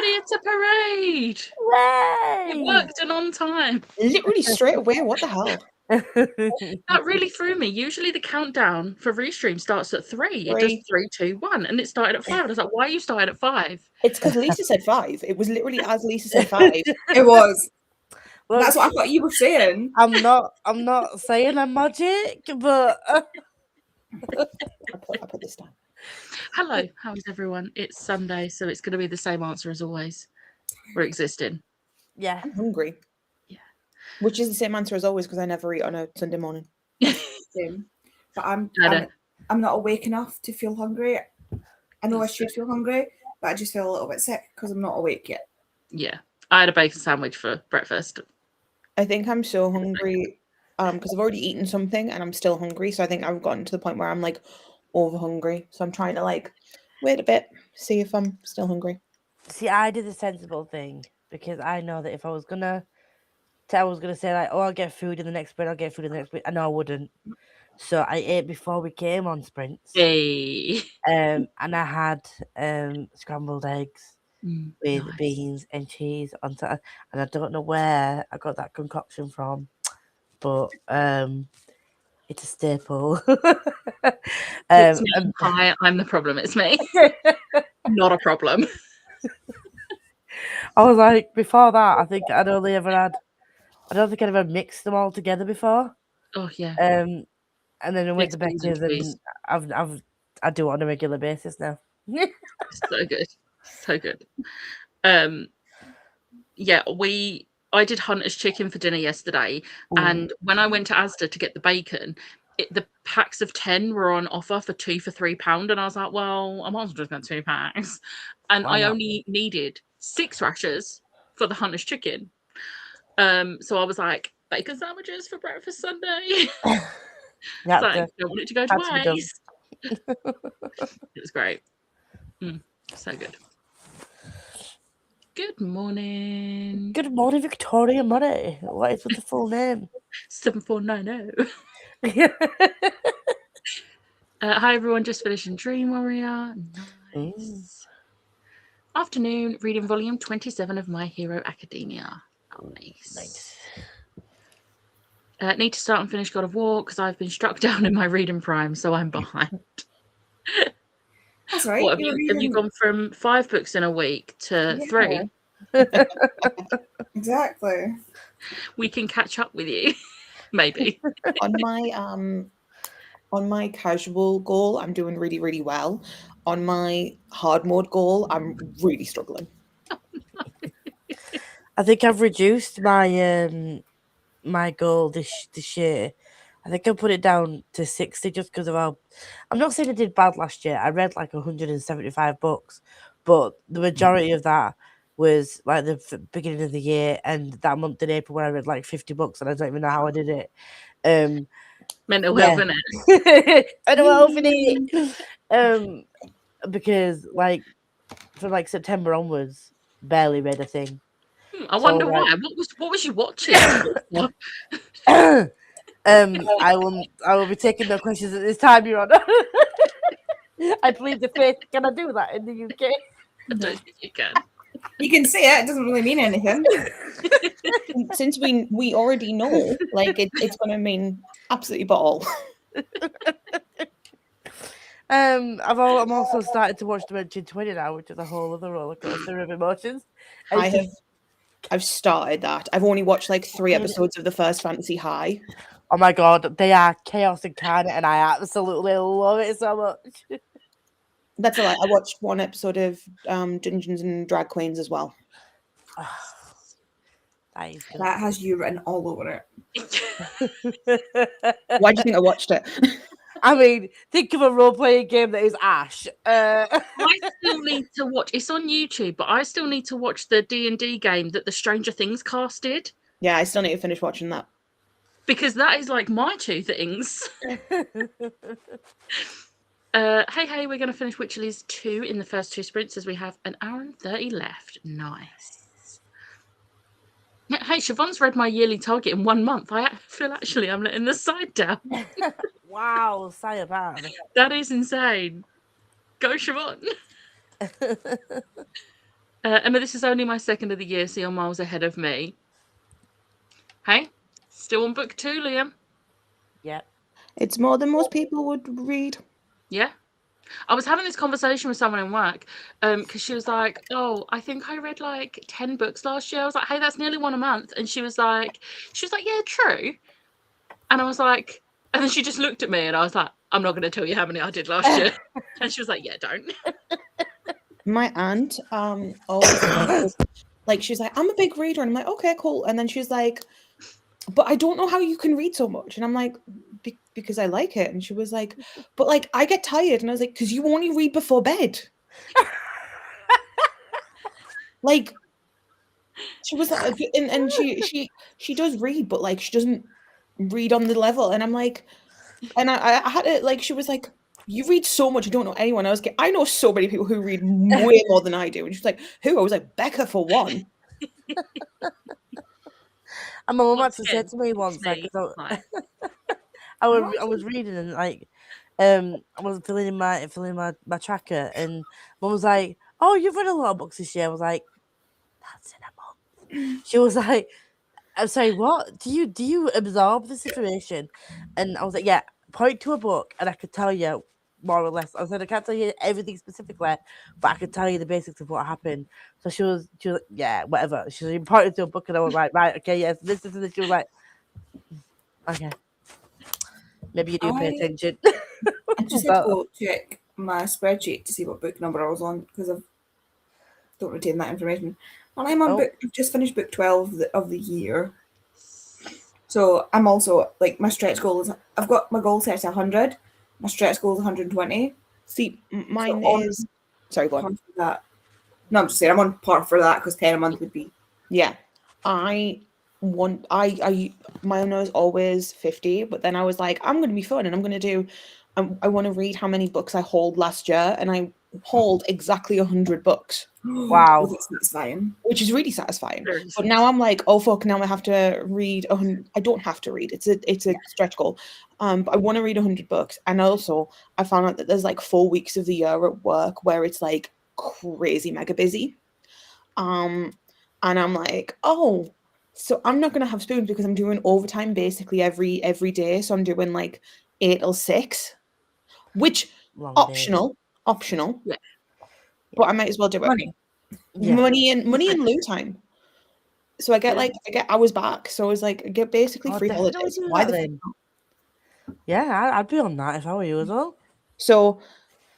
ready, it's a parade. Way! It worked and on time. Literally straight away. What the hell? That really threw me. Usually the countdown for Restream starts at 3. It does 3, 2, 1, and it started at 5. I was like, why are you starting at 5? It's because Lisa said 5. It was literally as Lisa said 5. It was. Look, That's what I thought you were saying. I'm not saying I'm magic, but I put this down. Hello, how is everyone? It's Sunday, so it's going to be the same answer as always. We're existing. yeah. I'm hungry. Yeah. Which is the same answer as always because I never eat on a Sunday morning. Same. But I'm not awake enough to feel hungry. I know I should feel hungry, but I just feel a little bit sick because I'm not awake yet. Yeah. I had a bacon sandwich for breakfast. I think I'm so hungry because I've already eaten something and I'm still hungry. So I think I've gotten to the point where I'm like over hungry. So I'm trying to like wait a bit, see if I'm still hungry. See, I did the sensible thing because I know that if I was gonna say like, oh, I'll get food in the next sprint, I know I wouldn't. So I ate before we came on sprints. Hey. And I had scrambled eggs with nice. beans and cheese on top. And I don't know where I got that concoction from, but it's a staple. Hi, I'm the problem. It's me. Not a problem. I was like, before that, I think I don't think I'd ever mixed them all together before. Oh yeah. And then I went to Becky's and I do it on a regular basis now. So good. So good. Yeah, I did Hunter's chicken for dinner yesterday. Ooh. And when I went to Asda to get the bacon, the packs of 10 were on offer for 2 for £3, and I was like, well, I might as well just get 2 packs. And I only needed 6 rashers for the Hunter's chicken. So I was like, bacon sandwiches for breakfast Sunday. So I don't want it to go to waste. It was great. So good. Good morning. Good morning, Victoria Murray. What is with the full name? 7490. Hi everyone, just finishing Dream Warrior. Nice. Afternoon, reading volume 27 of My Hero Academia. Oh, nice. Need to start and finish God of War because I've been struck down in my reading prime, so I'm behind. That's right. What, have you gone from 5 books in a week to 3? Exactly. We can catch up with you, maybe. On my casual goal, I'm doing really, really well. On my hard mode goal, I'm really struggling. I think I've reduced my my goal this year. I think I put it down to 60 just because of how... I'm not saying I did bad last year. I read like 175 books, but the majority of that was like the beginning of the year and that month in April where I read like 50 books and I don't even know how I did it. Mental health, innit? Mental health, innit? Because like from like September onwards, barely read a thing. I wonder why. What was you watching? I will be taking no questions at this time, Your Honour. I plead the fifth. Can I do that in the UK? I don't think you can. You can say it. It doesn't really mean anything. Since we already know, like it's going to mean absolutely ball. I'm also starting to watch Dimension 20 now, which is a whole other roller coaster of emotions. I've started that. I've only watched like 3 episodes of the first Fantasy High. Oh my god, they are chaos incarnate, and I absolutely love it so much. That's a lie. I watched 1 episode of Dungeons and Drag Queens as well. That has you written all over it. Why do you think I watched it? I mean, think of a role-playing game that is Ash. I still need to watch. It's on YouTube, but I still need to watch the D&D game that the Stranger Things cast did. Yeah, I still need to finish watching that. Because that is like my 2 things. Hey, we're going to finish Witcherly's 2 in the first 2 sprints as we have an hour and 30 left. Nice. Hey, Siobhan's read my yearly target in 1 month. I feel actually I'm letting the side down. Wow, sayonara. That is insane. Go, Siobhan. Emma, this is only my second of the year, so you're miles ahead of me. Hey, still on book 2, Liam? Yeah. It's more than most people would read. Yeah. I was having this conversation with someone in work because she was like, oh, I think I read like 10 books last year. I was like, hey, that's nearly one a month. And she was like, yeah, true. And I was like, and then she just looked at me and I was like, I'm not going to tell you how many I did last year. And she was like, yeah, don't. My aunt always like, she's like, I'm a big reader. And I'm like, okay, cool. And then she's like, but I don't know how you can read so much. And I'm like, because I like it. And she was like, but like, I get tired. And I was like, because you only read before bed. Like, she was like, and she does read, but like, she doesn't read on the level. And I'm like, and I had it, like, she was like, you read so much, you don't know anyone. I know so many people who read way more than I do. And she's like, who? I was like, Becca, for one. And my mum Once actually said again, to me once, it's like, me. 'cause Like, I was reading and like, I was filling in my tracker, and Mum was like, "Oh, you've read a lot of books this year." I was like, "That's in a month." She was like, "I'm sorry, what? Do you absorb this information?" And I was like, "Yeah, point to a book, and I could tell you more or less." I said, "I can't tell you everything specifically, but I could tell you the basics of what happened." So she was like, "Yeah, whatever." She pointed to a book, and I was like, "Right, okay, yes, this is." And she was like, "Okay, maybe you do pay attention." I just had to go check my spreadsheet to see what book number I was on because I don't retain that information. And I'm on I've just finished book 12 of the year. So I'm also, like, my stretch goal is, I've got my goal set to 100. My stretch goal is 120. See, mine So is... Sorry, go on. That. No, I'm just saying I'm on par for that because 10 a month would be... Yeah. I mine was always 50, but then I was like, I'm going to be fun and I'm going to do... I want to read how many books I hauled last year, and I hauled exactly 100 books. Wow. That's satisfying. Which is really satisfying. But now I'm like, oh fuck, now I have to read 100. I don't have to read. It's a stretch goal. But I want to read 100 books. And also I found out that there's like 4 weeks of the year at work where it's like crazy mega busy. And I'm like, oh, so I'm not gonna have spoons because I'm doing overtime basically every day. So I'm doing like 8 till 6, which optional. Yeah. But I might as well do it. Money and lieu time. So I get hours back. So I was like, I get basically free holidays. Why the fuck not? Yeah, I'd be on that if I were you as well. So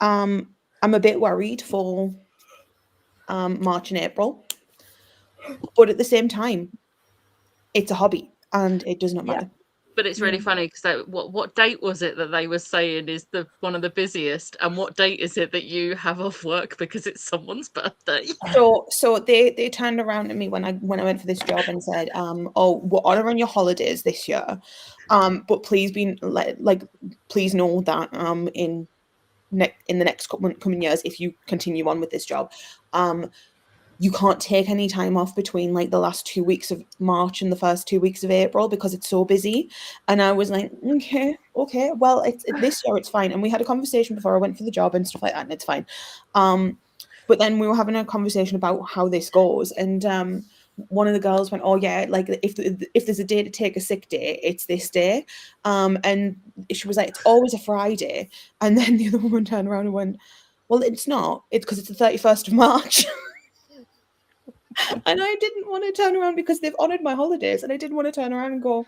I'm a bit worried for March and April. But at the same time, it's a hobby and it does not matter. But it's really funny because what date was it that they were saying is one of the busiest, and what date is it that you have off work because it's someone's birthday? So they turned around to me when I went for this job and said, "Oh, we're honouring your holidays this year, but please please know that in the next coming years, if you continue on with this job, you can't take any time off between like the last 2 weeks of March and the first 2 weeks of April because it's so busy." And I was like, okay, well, this year it's fine. And we had a conversation before I went for the job and stuff like that, and it's fine. But then we were having a conversation about how this goes, and one of the girls went, "Oh yeah, like if there's a day to take a sick day, it's this day." And she was like, "It's always a Friday." And then the other woman turned around and went, "Well, it's not. It's because it's the 31st of March." And I didn't want to turn around because they've honoured my holidays, and I didn't want to turn around and go,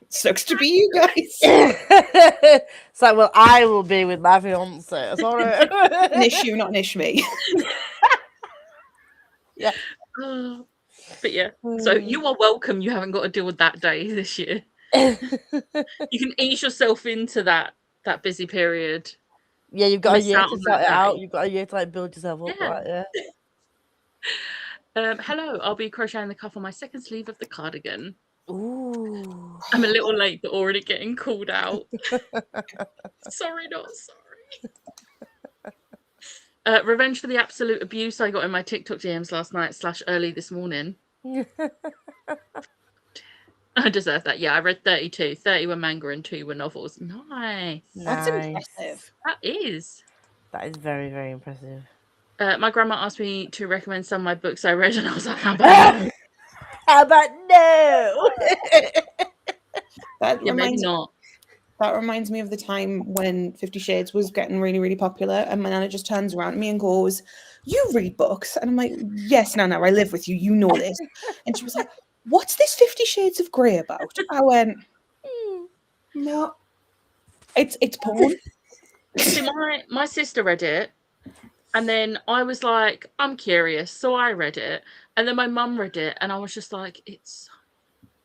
"Sucks to be you guys." It's like, well, I will be with my fiance. Sorry. An issue, not an issue me. Yeah. But yeah, so you are welcome. You haven't got to deal with that day this year. You can ease yourself into that busy period. Yeah, you've got a year to sort it out. You've got a year to like build yourself up. Yeah. Hello, I'll be crocheting the cuff on my second sleeve of the cardigan. Ooh. I'm a little late, but already getting called out. Sorry, not sorry. Revenge for the absolute abuse I got in my TikTok DMs last night / early this morning. I deserve that. Yeah, I read 32. 30 were manga and 2 were novels. Nice. That's impressive. That is. That is very, very impressive. My grandma asked me to recommend some of my books I read, and I was like, how about no? How about no? That Yeah, maybe reminds not. That reminds me of the time when 50 Shades was getting really, really popular, and my nana just turns around at me and goes, "You read books?" And I'm like, "Yes, Nana, I live with you. You know this." And she was like, "What's this 50 Shades of Grey about?" I went, "No, it's porn." See, my sister read it, and then I was like, I'm curious, so I read it, and then my mum read it, and I was just like, it's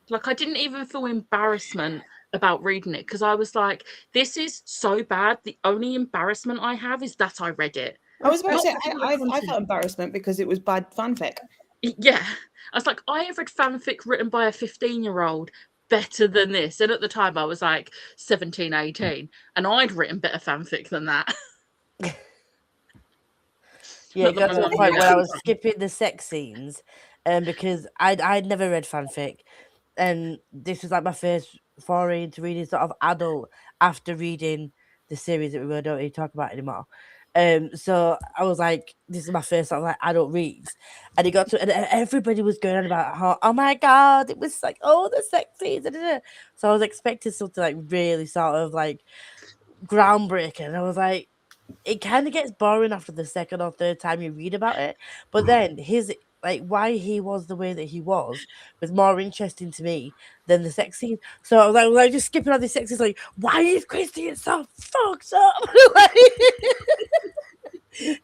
like I didn't even feel embarrassment about reading it because I was like, this is so bad. The only embarrassment I have is that I read it. I was about to Not say, because of the I content. felt embarrassment because it was bad fanfic. Yeah, I was like, I have read fanfic written by a 15-year-old better than this, and at the time I was like 17, 18, and I'd written better fanfic than that. Yeah, it got to a point where I was skipping the sex scenes, because I'd never read fanfic, and this was like my first foray into reading sort of adult after reading the series that we don't really talk about anymore. So I was like, this is my first sort of like adult reads, and it got to, and everybody was going on about how, oh my god, it was like, oh, the sex scenes, da, da, da. So I was expecting something like really sort of like groundbreaking, and I was like, it kind of gets boring after the second or third time you read about it. But then his, like, why he was the way that he was more interesting to me than the sex scene. So I was like just skipping all these sex scenes, like, why is Christian so fucked up? Like,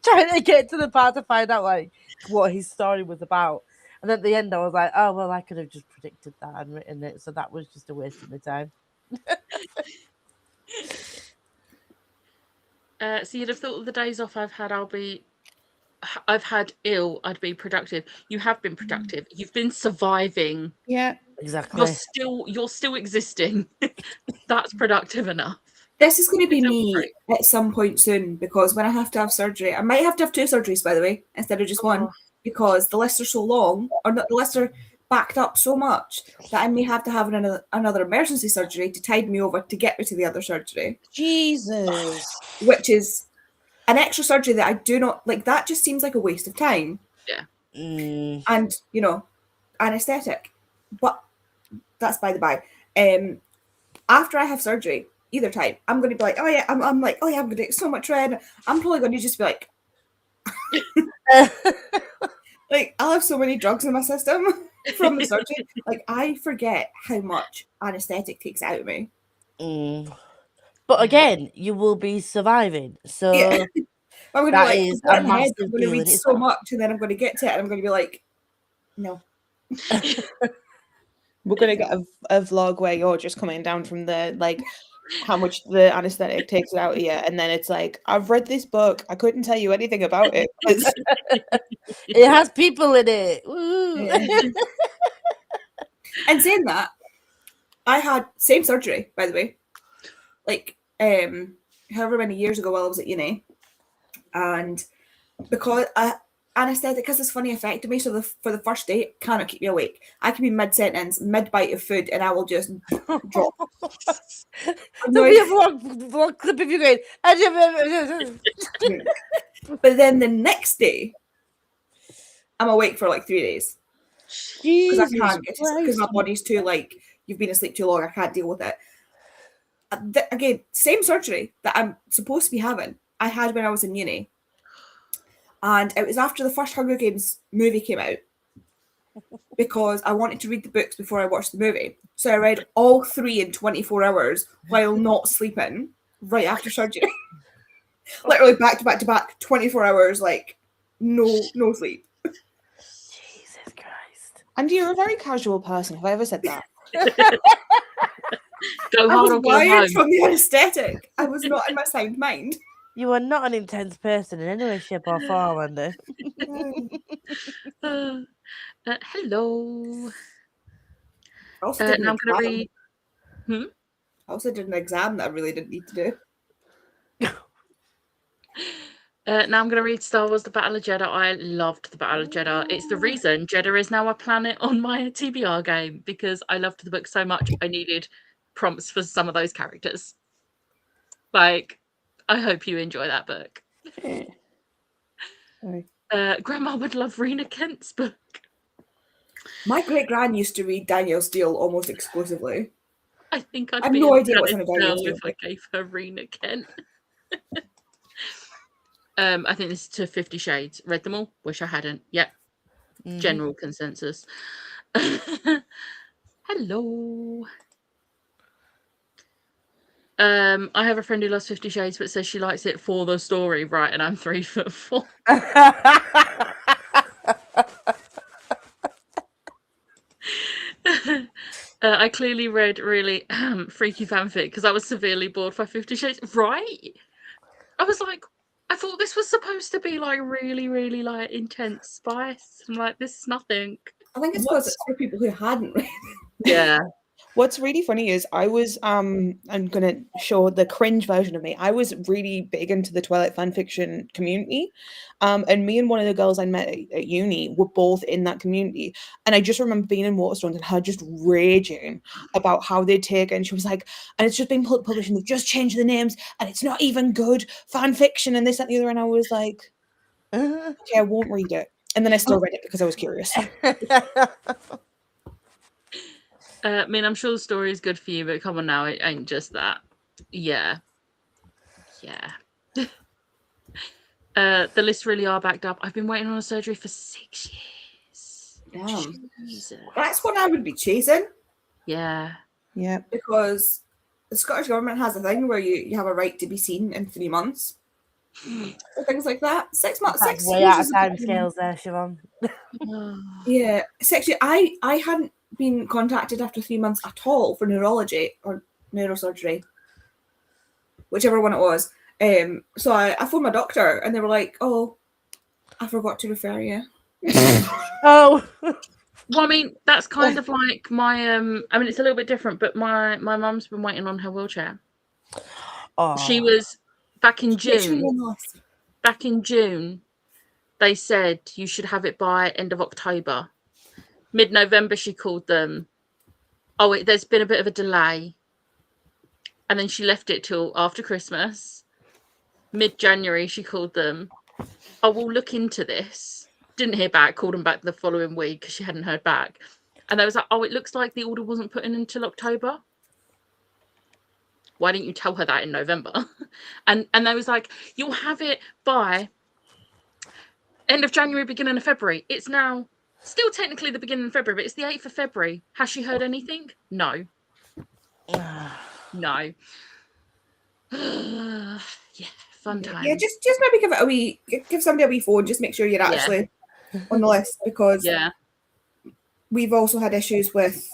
trying to get to the part to find out like what his story was about. And at the end I was like, oh well, I could have just predicted that and written it. So that was just a waste of my time. So you'd have thought of the days off I've had, I've had I'd be productive. You have been productive. You've been surviving. Yeah, exactly. You're still existing. That's productive enough. This is going to be me at some point soon, because when I have to have surgery, I might have to have 2 surgeries, by the way, instead of just one, because the lists are so long, or not, the lists are backed up so much that I may have to have another emergency surgery to tide me over to get me to the other surgery. Jesus. Which is an extra surgery that I do not like. That just seems like a waste of time. Yeah. And, anesthetic. But that's by the by. After I have surgery, either time, I'm going to be like, oh yeah, I'm like, oh yeah, I'm going to get so much red. I'm probably going to just be like, like, I'll have so many drugs in my system from the surgery. Like, I forget how much anesthetic takes out of me. But again, you will be surviving. So yeah. I'm going to be like, a I'm massive going to read so much, and then I'm going to get to it, and I'm going to be like, no. We're going to get a vlog where you're just coming down from the, like, how much the anesthetic takes out of you, and then it's like, I've read this book, I couldn't tell you anything about it. It has people in it. Yeah. And saying that, I had same surgery, by the way, like however many years ago while I was at uni, and because anesthetic has this funny effect to me, so for the first day it cannot keep me awake. I can be mid-sentence, mid-bite of food, and I will just drop. There'll be a vlog clip of you going. But then the next day, I'm awake for like 3 days because I can't get to, because my body's too, like, you've been asleep too long. I can't deal with it. Again, same surgery that I'm supposed to be having, I had when I was in uni. And it was after the first Hunger Games movie came out, because I wanted to read the books before I watched the movie. So I read all 3 in 24 hours while not sleeping right after surgery. Literally back to back to back, 24 hours, like, no sleep. Jesus Christ. And you're a very casual person. Have I ever said that? I was wired from the anesthetic. I was not in my sound mind. You are not an intense person in any way, shape, or form, Andy. Hello. I also did now I'm going to read. I also did an exam that I really didn't need to do. Now I'm going to read Star Wars: The Battle of Jeddah. I loved The Battle of Jeddah. It's the reason Jeddah is now a planet on my TBR game, because I loved the book so much. I needed prompts for some of those characters. Like, I hope you enjoy that book. Grandma would love Rena Kent's book. My great-gran used to read Danielle Steele almost exclusively. I think I'd I have be no a idea what's in a Danielle Steele if I book. gave her Rena Kent. I think this is to 50 Shades. Read them all. Wish I hadn't. Yep. General consensus. Hello. I have a friend who loves 50 Shades but says she likes it for the story, right? And I'm 3'4". I clearly read really freaky fanfic because I was severely bored by 50 Shades. Right? I was like, I thought this was supposed to be like really, really like intense spice. I'm like, this is nothing. I think it's because it's for people who hadn't read. Yeah. What's really funny is I was I'm gonna show the cringe version of me. I was really big into the Twilight fanfiction community, and me and one of the girls I met at uni were both in that community. And I just remember being in Waterstones and her just raging about how they'd take it. And she was like, and it's just been published and they've just changed the names and it's not even good fan fiction and this that, and the other. And I was like, okay, I won't read it. And then I still read it because I was curious. I mean, I'm sure the story is good for you, but come on now, it ain't just that. Yeah. Yeah. The lists really are backed up. I've been waiting on a surgery for 6 years. Damn. Jesus. That's what I would be chasing. Yeah. Yeah. Because the Scottish Government has a thing where you have a right to be seen in 3 months. Or things like that. 6 months. That's 6 way years out of is time scales there, Siobhan. Yeah. 6 years. I hadn't been contacted after 3 months at all for neurology or neurosurgery. Whichever one it was. So I phoned my doctor and they were like, oh, I forgot to refer you. Oh. Well, I mean, that's kind of like my I mean, it's a little bit different, but my mum's been waiting on her wheelchair. Oh. She was back in June. Back in June, they said you should have it by end of October. Mid-November, she called them. Oh, there's been a bit of a delay. And then she left it till after Christmas. Mid-January, she called them. Oh, we'll look into this. Didn't hear back. Called them back the following week because she hadn't heard back. And they was like, oh, it looks like the order wasn't put in until October. Why didn't you tell her that in November? And they was like, you'll have it by end of January, beginning of February. It's now still technically the beginning of February, but it's the 8th of February. Has she heard anything? No. No. Yeah, fun time. Yeah, just maybe give somebody a wee phone. Just make sure you're actually on the list, because we've also had issues with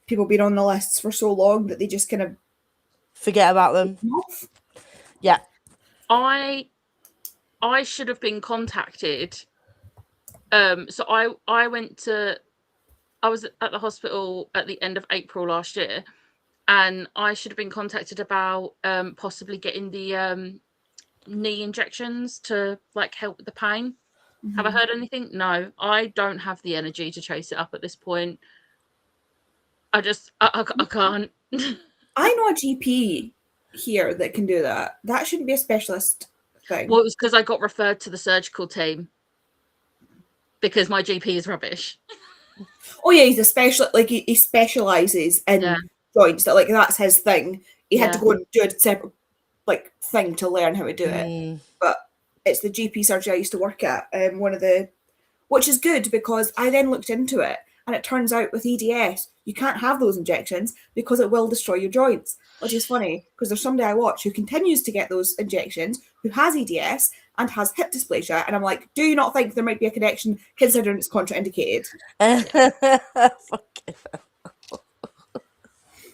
people being on the lists for so long that they just kind of forget about them. Yeah. I should have been contacted. So I was at the hospital at the end of April last year, and I should have been contacted about possibly getting the knee injections to like help with the pain. Have I heard anything? No, I don't have the energy to chase it up at this point. I can't. I know a GP here that can do that. That shouldn't be a specialist thing. Well, it was because I got referred to the surgical team because my GP is rubbish. Oh yeah, he's a specialist. Like he specializes in joints. That like that's his thing. He had to go and do a separate like thing to learn how to do it. But it's the GP surgery I used to work at. Which is good because I then looked into it, and it turns out with EDS you can't have those injections because it will destroy your joints. Which is funny because there's somebody I watch who continues to get those injections, who has EDS and has hip dysplasia, and I'm like, do you not think there might be a connection considering it's contraindicated?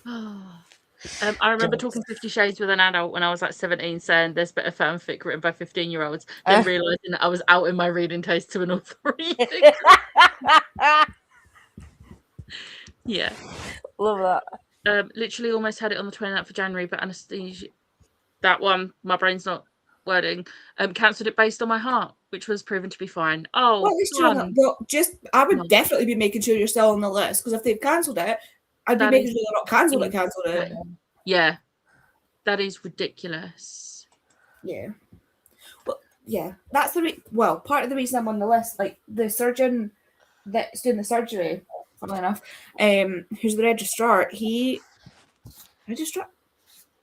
I remember talking 50 Shades with an adult when I was like 17, saying there's better fanfic written by 15-year-olds, then realising that I was out in my reading taste to an authority. Yeah. Love that. Literally almost had it on the 29th of January, but anaesthesia, that one, my brain's not wording, cancelled it based on my heart, which was proven to be fine. Oh, well, at least you're on I would definitely be making sure you're still on the list, because if they've cancelled it, I'd be making sure they're not cancelled it. Yeah. That is ridiculous. Yeah. Well, yeah, that's part of the reason I'm on the list. Like the surgeon that's doing the surgery, funnily enough, who's the registrar,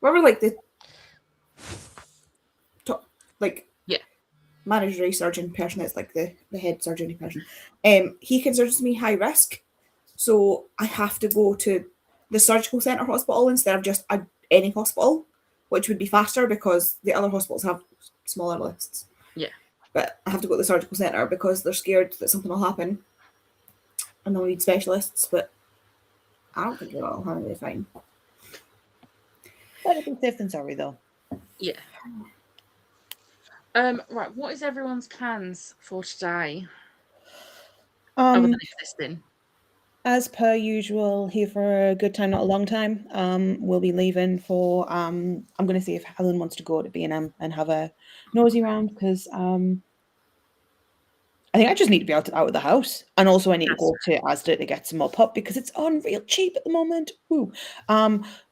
whatever, like the top, like Yeah. managery surgeon person, that's like the head surgery person. He considers me high risk, so I have to go to the surgical centre hospital instead of just any hospital, which would be faster because the other hospitals have smaller lists. Yeah. But I have to go to the surgical centre because they're scared that something will happen and they'll need specialists, but I don't think they will. I think they're fine. Better be safe than sorry, though. Yeah. Right, what is everyone's plans for today? Other than existing. As per usual, here for a good time, not a long time. We'll be leaving for I'm gonna see if Helen wants to go to B&M and have a nosy round because I think I just need to be out of the house, and also I need to go to Asda to get some more pop because it's on real cheap at the moment. Woo.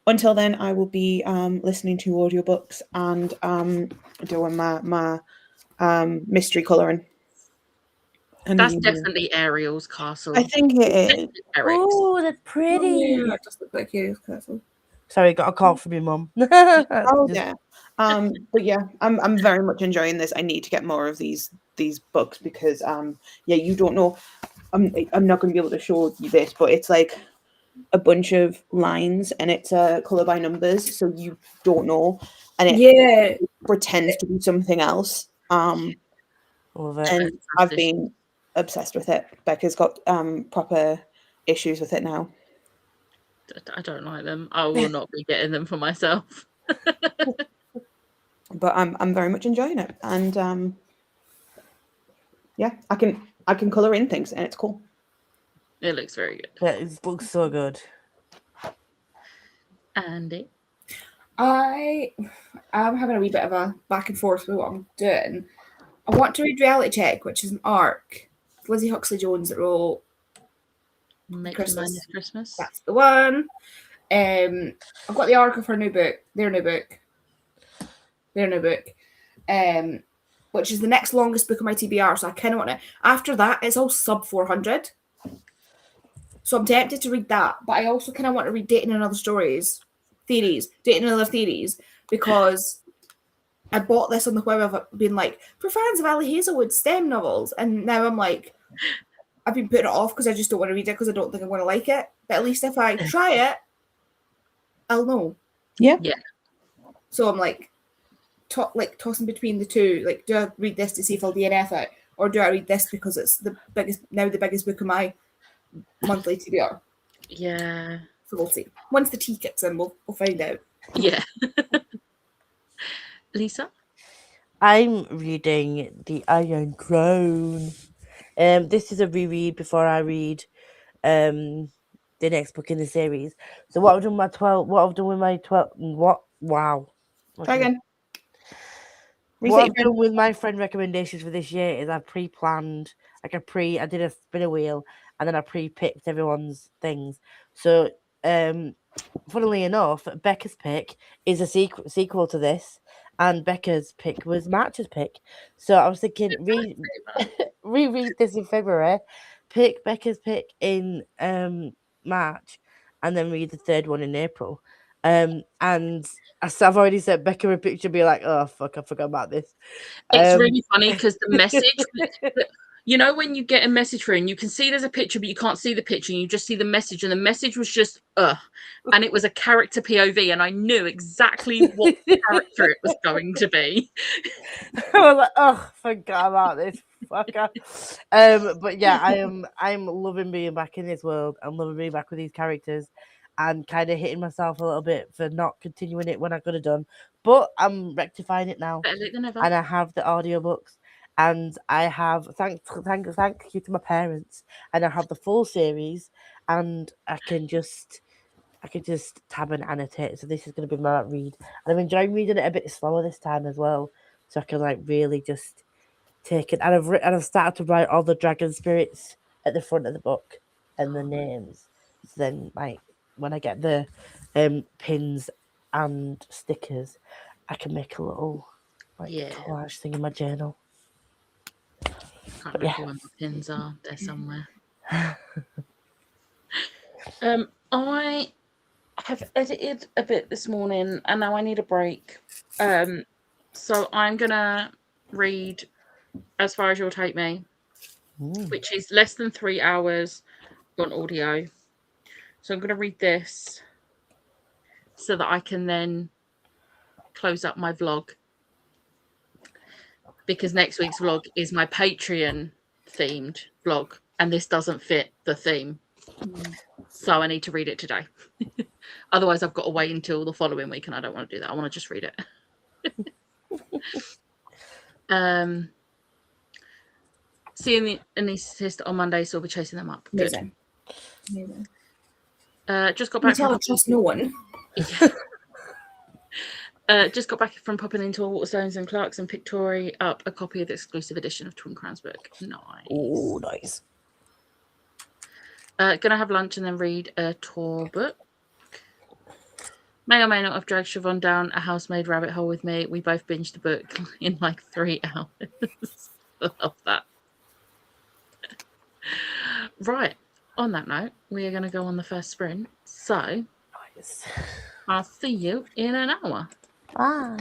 Until then, I will be listening to audiobooks and doing my mystery colouring. That's definitely Ariel's castle. I think it is. Oh, that's pretty. Yeah, it just looked like Ariel's castle. Sorry, got a call from your mum. Yeah. But yeah, I'm very much enjoying this. I need to get more of these books because yeah, you don't know. I'm not going to be able to show you this, but it's like a bunch of lines and it's color by numbers, so you don't know, and it pretends to be something else. And I've been obsessed with it. Becca's got proper issues with it now. I don't like them. I will not be getting them for myself. But I'm very much enjoying it, and yeah, I can color in things, and it's cool. It looks very good. Yeah, it looks so good. Andy, I'm having a wee bit of a back and forth with what I'm doing. I want to read Reality Check, which is an arc. It's Lizzie Huxley Jones that wrote Make Your Mind This Christmas. That's the one. I've got the arc of her new book, their new book, which is the next longest book of my TBR. So I kind of want to. After that, it's all sub 400. So I'm tempted to read that, but I also kind of want to read Dating and Other Theories, because I bought this on the web of being like, for fans of Ali Hazelwood's STEM novels, and now I'm like, I've been putting it off because I just don't want to read it because I don't think I'm going to like it. But at least if I try it, I'll know. Yeah. So I'm like, tossing between the two. Like, do I read this to see if I'll DNF it, or do I read this because it's the biggest book of my monthly TBR? Yeah. So we'll see. Once the tea kicks in, we'll find out. Yeah. Lisa? I'm reading The Iron Crown. This is a reread before I read the next book in the series. So what I've done with my 12 wow. Try again. What I've done with my friend recommendations for this year is I've pre-planned, like I did a spinner wheel and then I pre-picked everyone's things. So funnily enough, Becca's pick is a sequel to this, and Becca's pick was March's pick. So I was thinking reread this in February, pick Becca's pick in March, and then read the third one in April. And I've already sent Becca a picture, be like, oh fuck, I forgot about this. It's really funny because the message, you know, when you get a message through and you can see there's a picture, but you can't see the picture, and you just see the message, and the message was just and it was a character POV, and I knew exactly what character it was going to be. I was like, oh, forgot about this fucker. But yeah, I'm loving being back in this world. I'm loving being back with these characters, and kind of hitting myself a little bit for not continuing it when I could have done. But I'm rectifying it now, Better late than never. and I have the audiobooks, and I have thank you to my parents, and I have the full series, and I can just tab and annotate. So this is going to be my read, and I'm enjoying reading it a bit slower this time as well, so I can like really just take it. And I've started to write all the dragon spirits at the front of the book and the names. So then, like when I get the pins and stickers, I can make a little like Yeah. collage thing in my journal. Can't remember where my pins are. They're somewhere. I have edited a bit this morning, and now I need a break. So I'm gonna read As Far As You'll Take Me, which is less than 3 hours on audio. So I'm gonna read this so that I can then close up my vlog, because next week's vlog is my Patreon themed vlog, and this doesn't fit the theme. So I need to read it today. Otherwise I've got to wait until the following week, and I don't want to do that. I want to just read it. Seeing the anaesthetist on Monday, so we'll be chasing them up. Good. Amazing. Amazing. Just got back Tell from trust no one. just got back from popping into a Waterstones and Clark's and picked Tori up a copy of the exclusive edition of Twin Crowns book. Nice. Oh, nice. Gonna have lunch and then read a tour book. May or may not have dragged Siobhan down a housemaid rabbit hole with me. We both binged the book in like 3 hours. I love that. Right. On that note, we are going to go on the first sprint. So, Nice. I'll see you in an hour. Bye.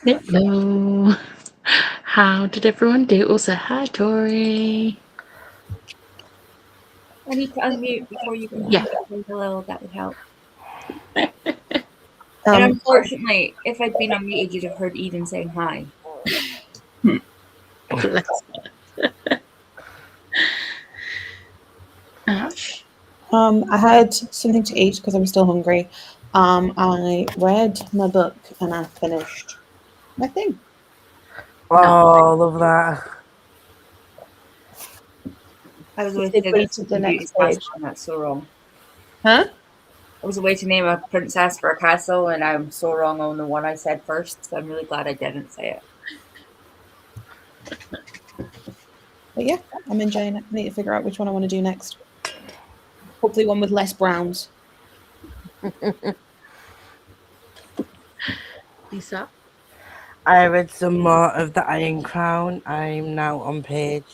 Hello. How did everyone do? Also, hi, Tori. I need to unmute before you go. Yeah. Hello, that would help. And unfortunately, if I'd been unmuted, you'd have heard Eden saying hi. Bless her. Ouch. I had something to eat because I'm still hungry. I read my book and I finished my thing. Oh, love that. I was away They've to waited the next page. That's so wrong. Huh? I was away to name a princess for a castle, and I'm so wrong on the one I said first. So I'm really glad I didn't say it. But yeah, I'm enjoying it. I need to figure out which one I want to do next. Hopefully one with less browns. Lisa? I read some more of the Iron Crown. I'm now on page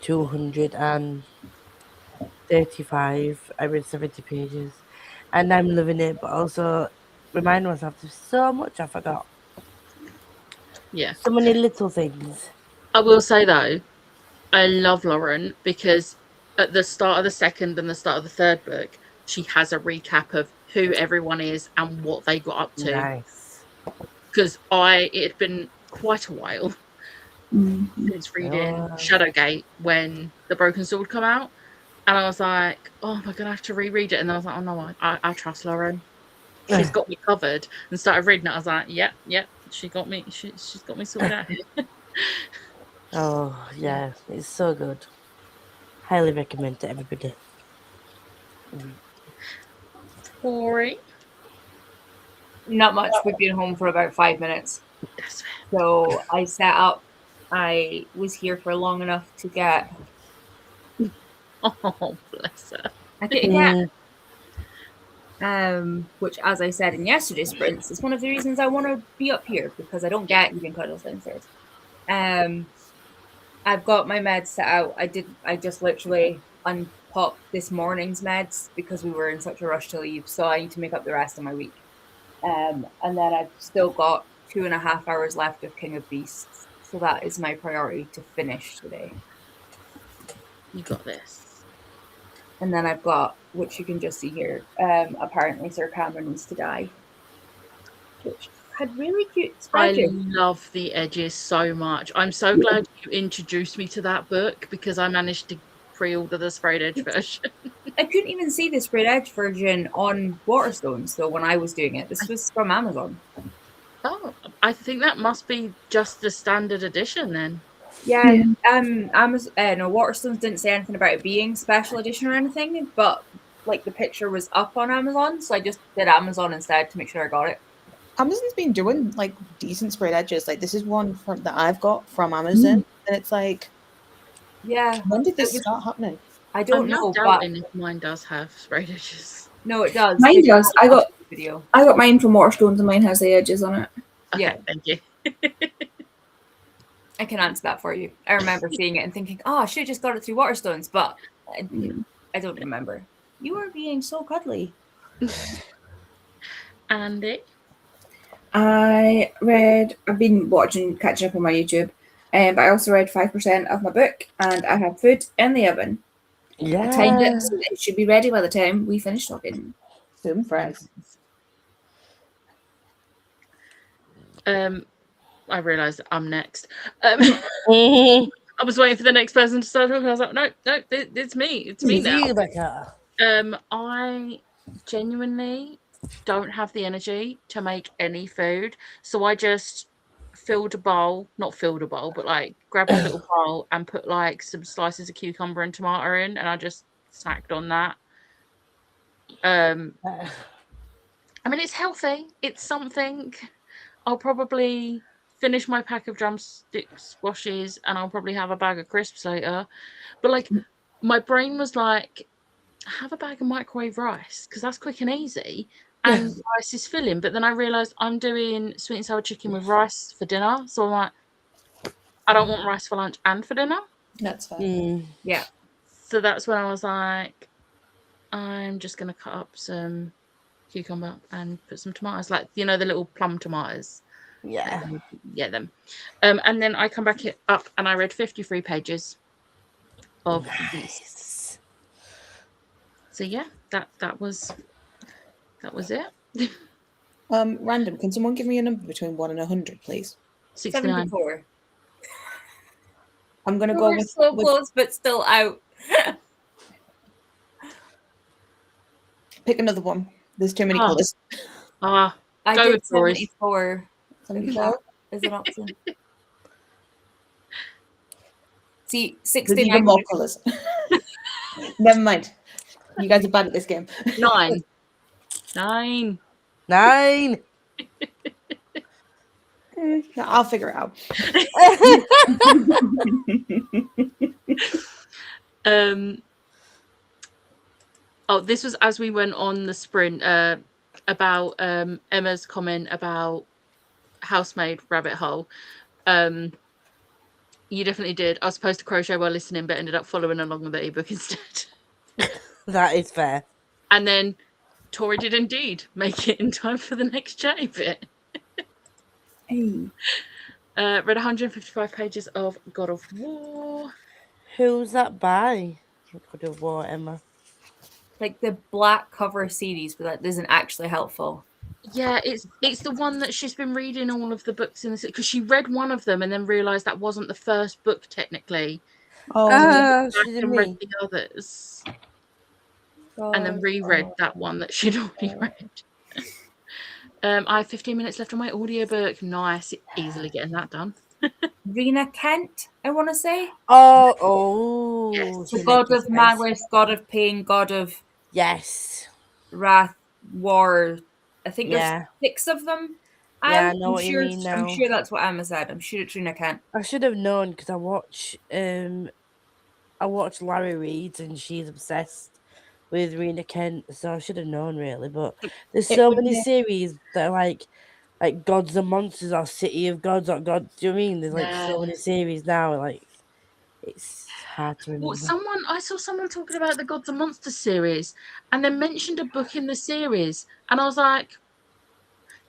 235. I read 70 pages. And I'm loving it, but also remind myself there's so much I forgot. Yeah. So many little things. I will say, though, I love Lauren because at the start of the second and the start of the third book, she has a recap of who everyone is and what they got up to. Nice. Because it had been quite a while since reading Shadowgate when the Broken Sword come out. And I was like, oh, am I going to have to reread it? And I was like, oh, no, I trust Lauren. She's got me covered. And started reading it. I was like, yep, she got me. She's got me sorted out here. Oh, yeah. It's so good. Highly recommend to everybody. Tori? Not much. We've been home for about 5 minutes. That's fair. So I sat up. I was here for long enough to get. Oh, bless her. I get a cat. Which, as I said in yesterday's sprints, is one of the reasons I want to be up here because I don't get even cuddles downstairs. I've got my meds set out. I just literally unpopped this morning's meds because we were in such a rush to leave. So I need to make up the rest of my week. And then I've still got 2.5 hours left of King of Beasts. So that is my priority to finish today. You got this. And then I've got, which you can just see here, apparently Sir Cameron needs to die. Which had really cute spread. I love the edges so much. I'm so glad you introduced me to that book because I managed to pre-order the sprayed edge version. I couldn't even see the sprayed edge version on Waterstones though when I was doing it. This was from Amazon. Oh, I think that must be just the standard edition then. Yeah. Amazon. No, Waterstones didn't say anything about it being special edition or anything, but like the picture was up on Amazon, so I just did Amazon instead to make sure I got it. Amazon's been doing like decent sprayed edges. Like this is one that I've got from Amazon, and it's like, yeah. When did this start happening? I don't know. Doubting if mine does have sprayed edges. No, it does. Mine does. I got mine from Waterstones, and mine has the edges on it. Okay, yeah, thank you. I can answer that for you. I remember seeing it and thinking, "Oh, I should have just got it through Waterstones," but I don't remember. You are being so cuddly. Andy? I've been catching up on my YouTube, but I also read 5% of my book, and I have food in the oven. Yeah. I timed it so that it should be ready by the time we finish talking. Boom fries. I realised I'm next. I was waiting for the next person to start talking. I was like, no, it's me. It's me now. Becca. I genuinely don't have the energy to make any food. So I just not filled a bowl, but like grabbed a little bowl and put like some slices of cucumber and tomato in, and I just snacked on that. I mean, it's healthy. It's something. I'll probably finish my pack of drumstick squashes and I'll probably have a bag of crisps later. But like my brain was like, have a bag of microwave rice because that's quick and easy and rice is filling. But then I realised I'm doing sweet and sour chicken with rice for dinner. So I'm like, I don't want rice for lunch and for dinner. That's fine. Yeah. So that's when I was like, I'm just going to cut up some cucumber and put some tomatoes, like, the little plum tomatoes. Yeah. Yeah, them. And then I come back up and I read 53 pages of this. So yeah, that was it. Random. Can someone give me a number between 1 and 100, please? 69. 74. I'm gonna go with so close, but still out. Pick another one. There's too many colours. I go did with Doris. 74. 74 is an option. See, There's 69. even more colours. Never mind. You guys are bad at this game. 9. I'll figure it out. Oh, this was as we went on the sprint about Emma's comment about housemaid rabbit hole. You definitely did. I was supposed to crochet while listening, but ended up following along with the ebook instead. That is fair. And then Tori did indeed make it in time for the next chatty bit. Hey. Read 155 pages of God of War. Who's that by? God of War, Emma. Like the black cover series, but that isn't actually helpful. Yeah, it's the one that she's been reading all of the books in this, because she read one of them and then realised that wasn't the first book technically. Oh, she did and read me. the others. And then reread that one that she'd already read. I have 15 minutes left on my audiobook. Nice. Easily getting that done. Rena Kent, I want to say. Yes. The god of malice, god of pain, god of wrath, war. I think there's 6 of them. Yeah, I know what you mean now. I'm sure that's what Emma said. I'm sure it's Rena Kent. I should have known because I watch Larry Reed and she's obsessed with Rena Kent, so I should have known really. But there's so many series that are like Gods and Monsters or City of Gods or God. Do you know what I mean? There's like so many series now, like it's hard to remember. Well, I saw someone talking about the Gods and Monsters series and then mentioned a book in the series, and I was like,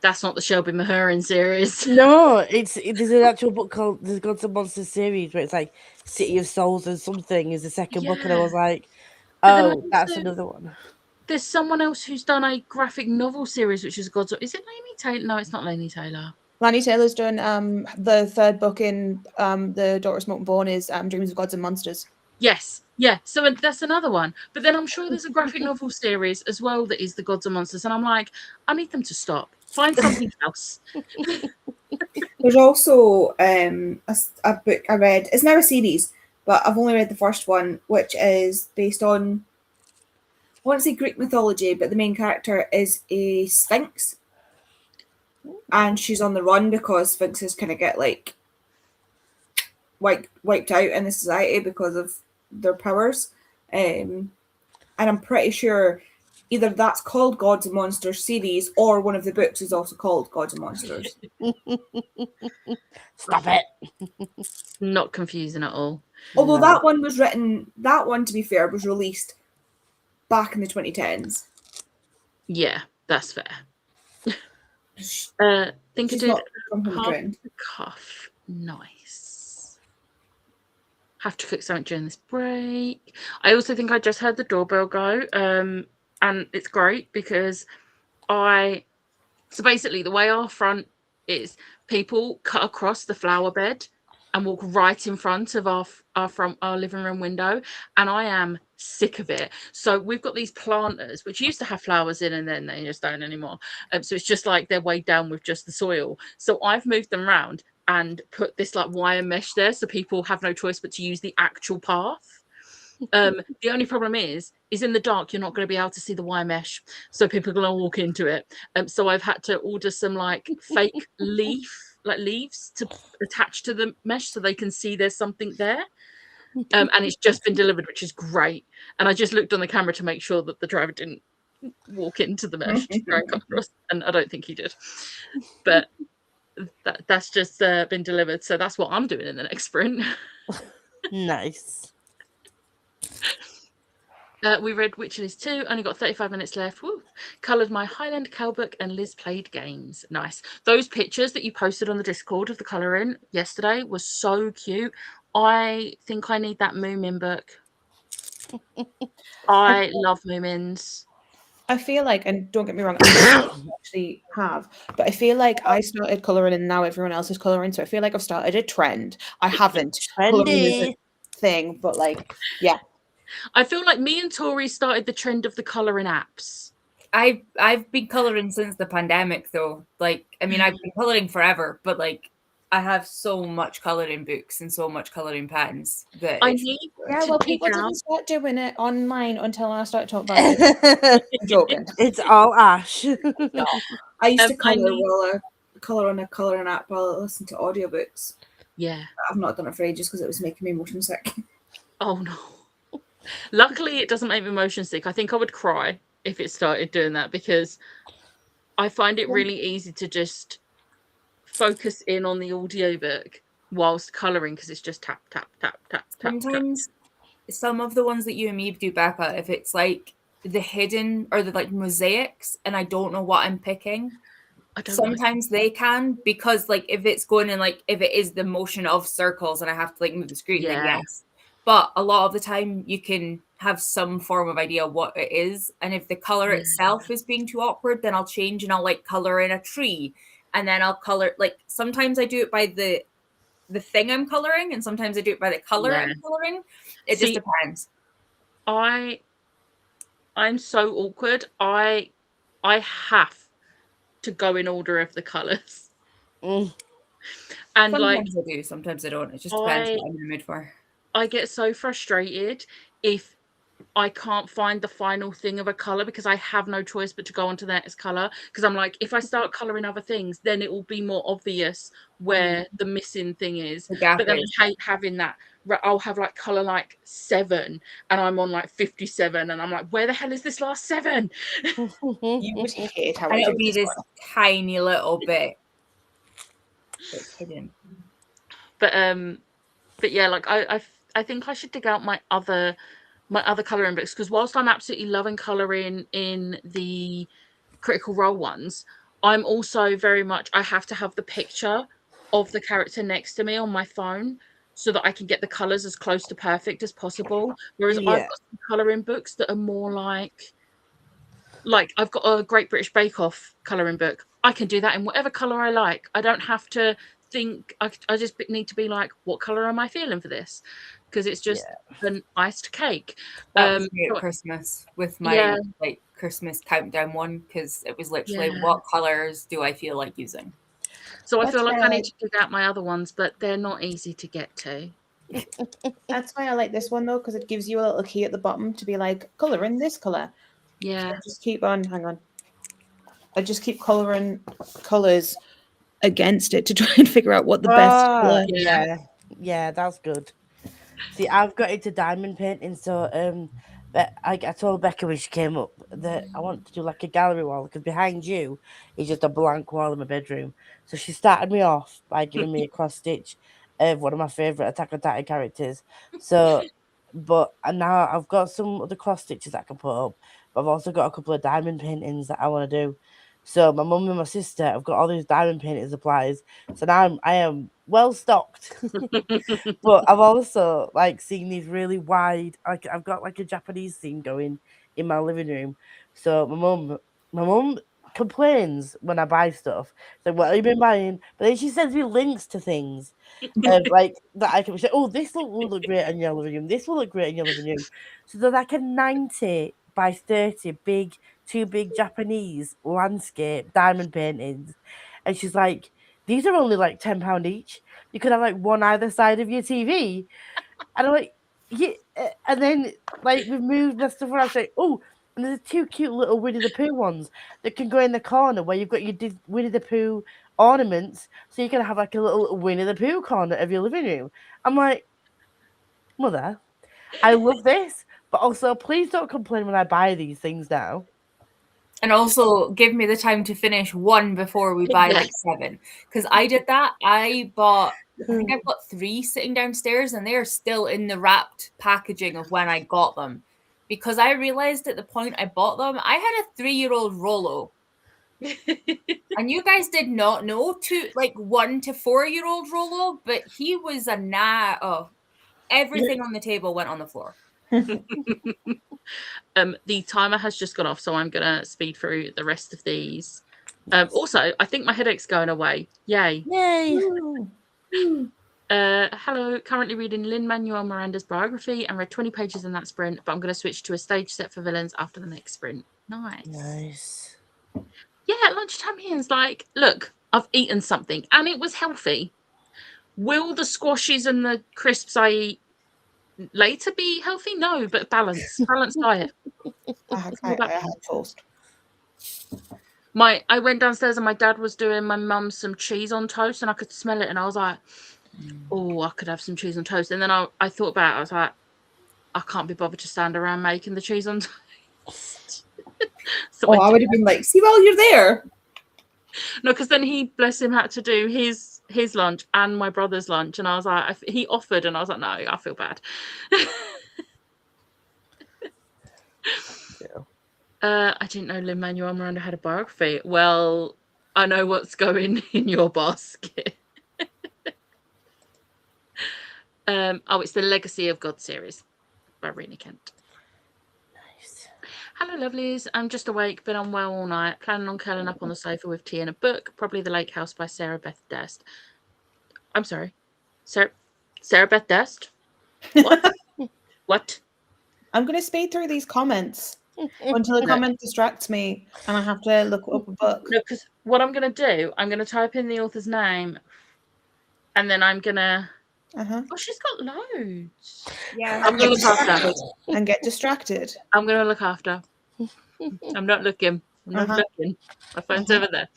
that's not the Shelby Mahurin series. No, there's an actual book called the Gods and Monsters series where it's like City of Souls and something is the second book, and I was like, oh, that's another one. There's someone else who's done a graphic novel series, which is Gods. Is it Laini Taylor? No, it's not Laini Taylor. Laini Taylor's done the third book in the Daughter of Smoke and Bone is Dreams of Gods and Monsters. Yes, yeah. So that's another one. But then I'm sure there's a graphic novel series as well that is the Gods and Monsters, and I'm like, I need them to stop. Find something else. There's also a book I read. It's now a series, but I've only read the first one, which is based on, I want to say Greek mythology, but the main character is a sphinx. And she's on the run because sphinxes kind of get like wiped out in the society because of their powers. And I'm pretty sure either that's called Gods and Monsters series or one of the books is also called Gods and Monsters. Stop it. Not confusing at all. Although that one, to be fair, was released back in the 2010s. Yeah, that's fair. Think I did half the cuff. Nice. Have to fix something during this break. I also think I just heard the doorbell go, and it's great because so basically the way our front is, people cut across the flower bed and walk right in front of our living room window, and I am sick of it. So we've got these planters which used to have flowers in and then they just don't anymore. So it's just like they're weighed down with just the soil. So I've moved them around and put this like wire mesh there so people have no choice but to use the actual path. The only problem is in the dark you're not going to be able to see the wire mesh, so people are going to walk into it. So I've had to order some like fake leaves to attach to the mesh so they can see there's something there. And it's just been delivered, which is great. And I just looked on the camera to make sure that the driver didn't walk into the mesh to try and cut across, and I don't think he did. But that's just been delivered, so that's what I'm doing in the next sprint. Nice. We read Witcher List 2, only got 35 minutes left. Woo. Coloured my Highland Cow book and Liz played games. Nice. Those pictures that you posted on the Discord of the colouring yesterday was so cute. I think I need that Moomin book. I love Moomins. I feel like, and don't get me wrong, I actually have, but I feel like I started colouring and now everyone else is colouring. So I feel like I've started a trend. I haven't. Colouring is a thing, but like, yeah. I feel like me and Tori started the trend of the colouring apps. I've been colouring since the pandemic, though. Like, I mean, I've been colouring forever, but like, I have so much colouring books and so much colouring pens that I need people didn't start doing it online until I started talking about it. I'm joking. It's all Ash. No. I used to colour on a colouring app while I listened to audiobooks. Yeah. I've not done it for ages because it was making me motion sick. Oh no. Luckily, it doesn't make me motion sick. I think I would cry if it started doing that because I find it really easy to just focus in on the audiobook whilst colouring because it's just tap, tap, tap, tap, tap. Sometimes some of the ones that you and me do, Becca, if it's like the hidden or the like mosaics and I don't know what I'm picking, sometimes they can, because like if it's going in, like if it is the motion of circles and I have to like move the screen, then yes. But a lot of the time you can have some form of idea what it is. And if the color itself is being too awkward, then I'll change and I'll like color in a tree. And then I'll color, like sometimes I do it by the thing I'm coloring, and sometimes I do it by the color I'm coloring. It just depends. I'm so awkward. I have to go in order of the colors. And sometimes like I do, sometimes I don't. It just depends what I'm in the mood for. I get so frustrated if I can't find the final thing of a color because I have no choice but to go on to the next color. Because I'm like, if I start coloring other things, then it will be more obvious where the missing thing is. But then I hate having that. I'll have like color like 7 and I'm on like 57 and I'm like, where the hell is this last 7? You would hate how and it'll be this tiny little bit that's hidden. But yeah, like I think I should dig out my other colouring books, because whilst I'm absolutely loving colouring in the Critical Role ones, I'm also very much, I have to have the picture of the character next to me on my phone so that I can get the colours as close to perfect as possible. Whereas I've got some colouring books that are more like I've got a Great British Bake Off colouring book. I can do that in whatever colour I like. I don't have to think, I just need to be like, what colour am I feeling for this? Because it's just an iced cake. That was me at Christmas with my like Christmas countdown one, because it was literally what colours do I feel like using. So I feel like I need to dig out my other ones, but they're not easy to get to. That's why I like this one though, because it gives you a little key at the bottom to be like, colour in this colour. Yeah. So just keep on, hang on. I just keep colouring colours against it to try and figure out what the best colour. Yeah, that's good. See, I've got into diamond painting, so I told Becca when she came up that I want to do like a gallery wall, because behind you is just a blank wall in my bedroom. So she started me off by giving me a cross stitch of one of my favourite Attack on Titan characters. So, but now I've got some other cross stitches that I can put up, but I've also got a couple of diamond paintings that I want to do. So my mum and my sister have got all these diamond painting supplies. So now I am well stocked. But I've also like seen these really wide, like I've got like a Japanese theme going in my living room. So my mum complains when I buy stuff. So what have you been buying? But then she sends me links to things like that I can say, oh, this will look great in your living room. This will look great in your living room. So they're like a 90 by 30 two big Japanese landscape diamond paintings. And she's like, these are only like £10 each. You could have like one either side of your TV. And I'm like, yeah. And then like we've moved the stuff around. Like, oh, and there's 2 cute little Winnie the Pooh ones that can go in the corner where you've got your Winnie the Pooh ornaments. So you can have like a little Winnie the Pooh corner of your living room. I'm like, Mother, I love this, but also please don't complain when I buy these things now. And also give me the time to finish one before we buy like 7. Because I did that. I think I've got 3 sitting downstairs and they are still in the wrapped packaging of when I got them. because I realized at the point I bought them, I had a 3-year-old Rollo. And you guys did not know 1 to 4-year-old Rollo, but he was everything on the table went on the floor. The timer has just gone off, so I'm gonna speed through the rest of these. Also, I think my headache's going away. Yay! Yay! Hello, currently reading Lin-Manuel Miranda's biography and read 20 pages in that sprint, but I'm going to switch to a stage set for villains after the next sprint. Nice. Yeah, Lunch Champions, like, look, I've eaten something and it was healthy. Will the squashes and the crisps I eat later be healthy? No, but balanced diet. I had toast. I went downstairs and my dad was doing my mum some cheese on toast and I could smell it and I was like, oh, I could have some cheese on toast. And then I thought about it. I was like, I can't be bothered to stand around making the cheese on toast. So I would have been like, see, while you're there. No, because then he, bless him, had to do his lunch and my brother's lunch. And I was like, he offered and I was like, no, I feel bad. I didn't know Lin-Manuel Miranda had a biography. Well, I know what's going in your basket. It's the Legacy of God series by Rena Kent. Nice. Hello, lovelies. I'm just awake, been unwell all night. Planning on curling up on the sofa with tea and a book. Probably The Lake House by Sarah Beth Durst. I'm sorry. Sarah Beth Durst? What? What? I'm going to speed through these comments until a comment distracts me and I have to look up a book. No, because what I'm going to do, I'm going to type in the author's name and then I'm going to... Oh, she's got loads. Yeah. I'm going to look after. And get distracted. I'm going to look after. I'm not looking. I'm not looking. My phone's over there.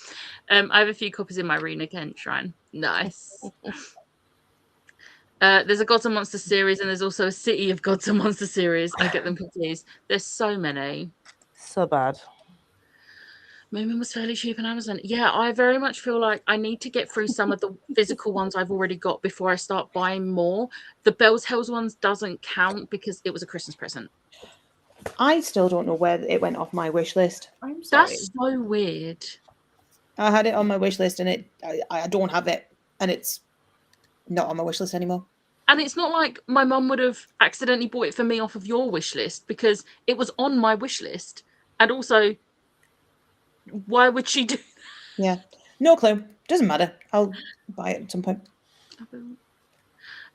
I have a few copies in my Rena Kent shrine. Nice. There's a Gods and Monsters series and there's also a City of Gods and Monsters series. I get them confused. There's so many. So bad. Moomin was fairly cheap on Amazon. Yeah, I very much feel like I need to get through some of the physical ones I've already got before I start buying more. The Bells Hells ones doesn't count because it was a Christmas present. I still don't know where it went off my wish list. I'm sorry. That's so weird. I had it on my wish list and I don't have it and it's not on my wish list anymore. And it's not like my mum would have accidentally bought it for me off of your wish list because it was on my wish list. And also, why would she do that? Yeah, no clue. Doesn't matter. I'll buy it at some point.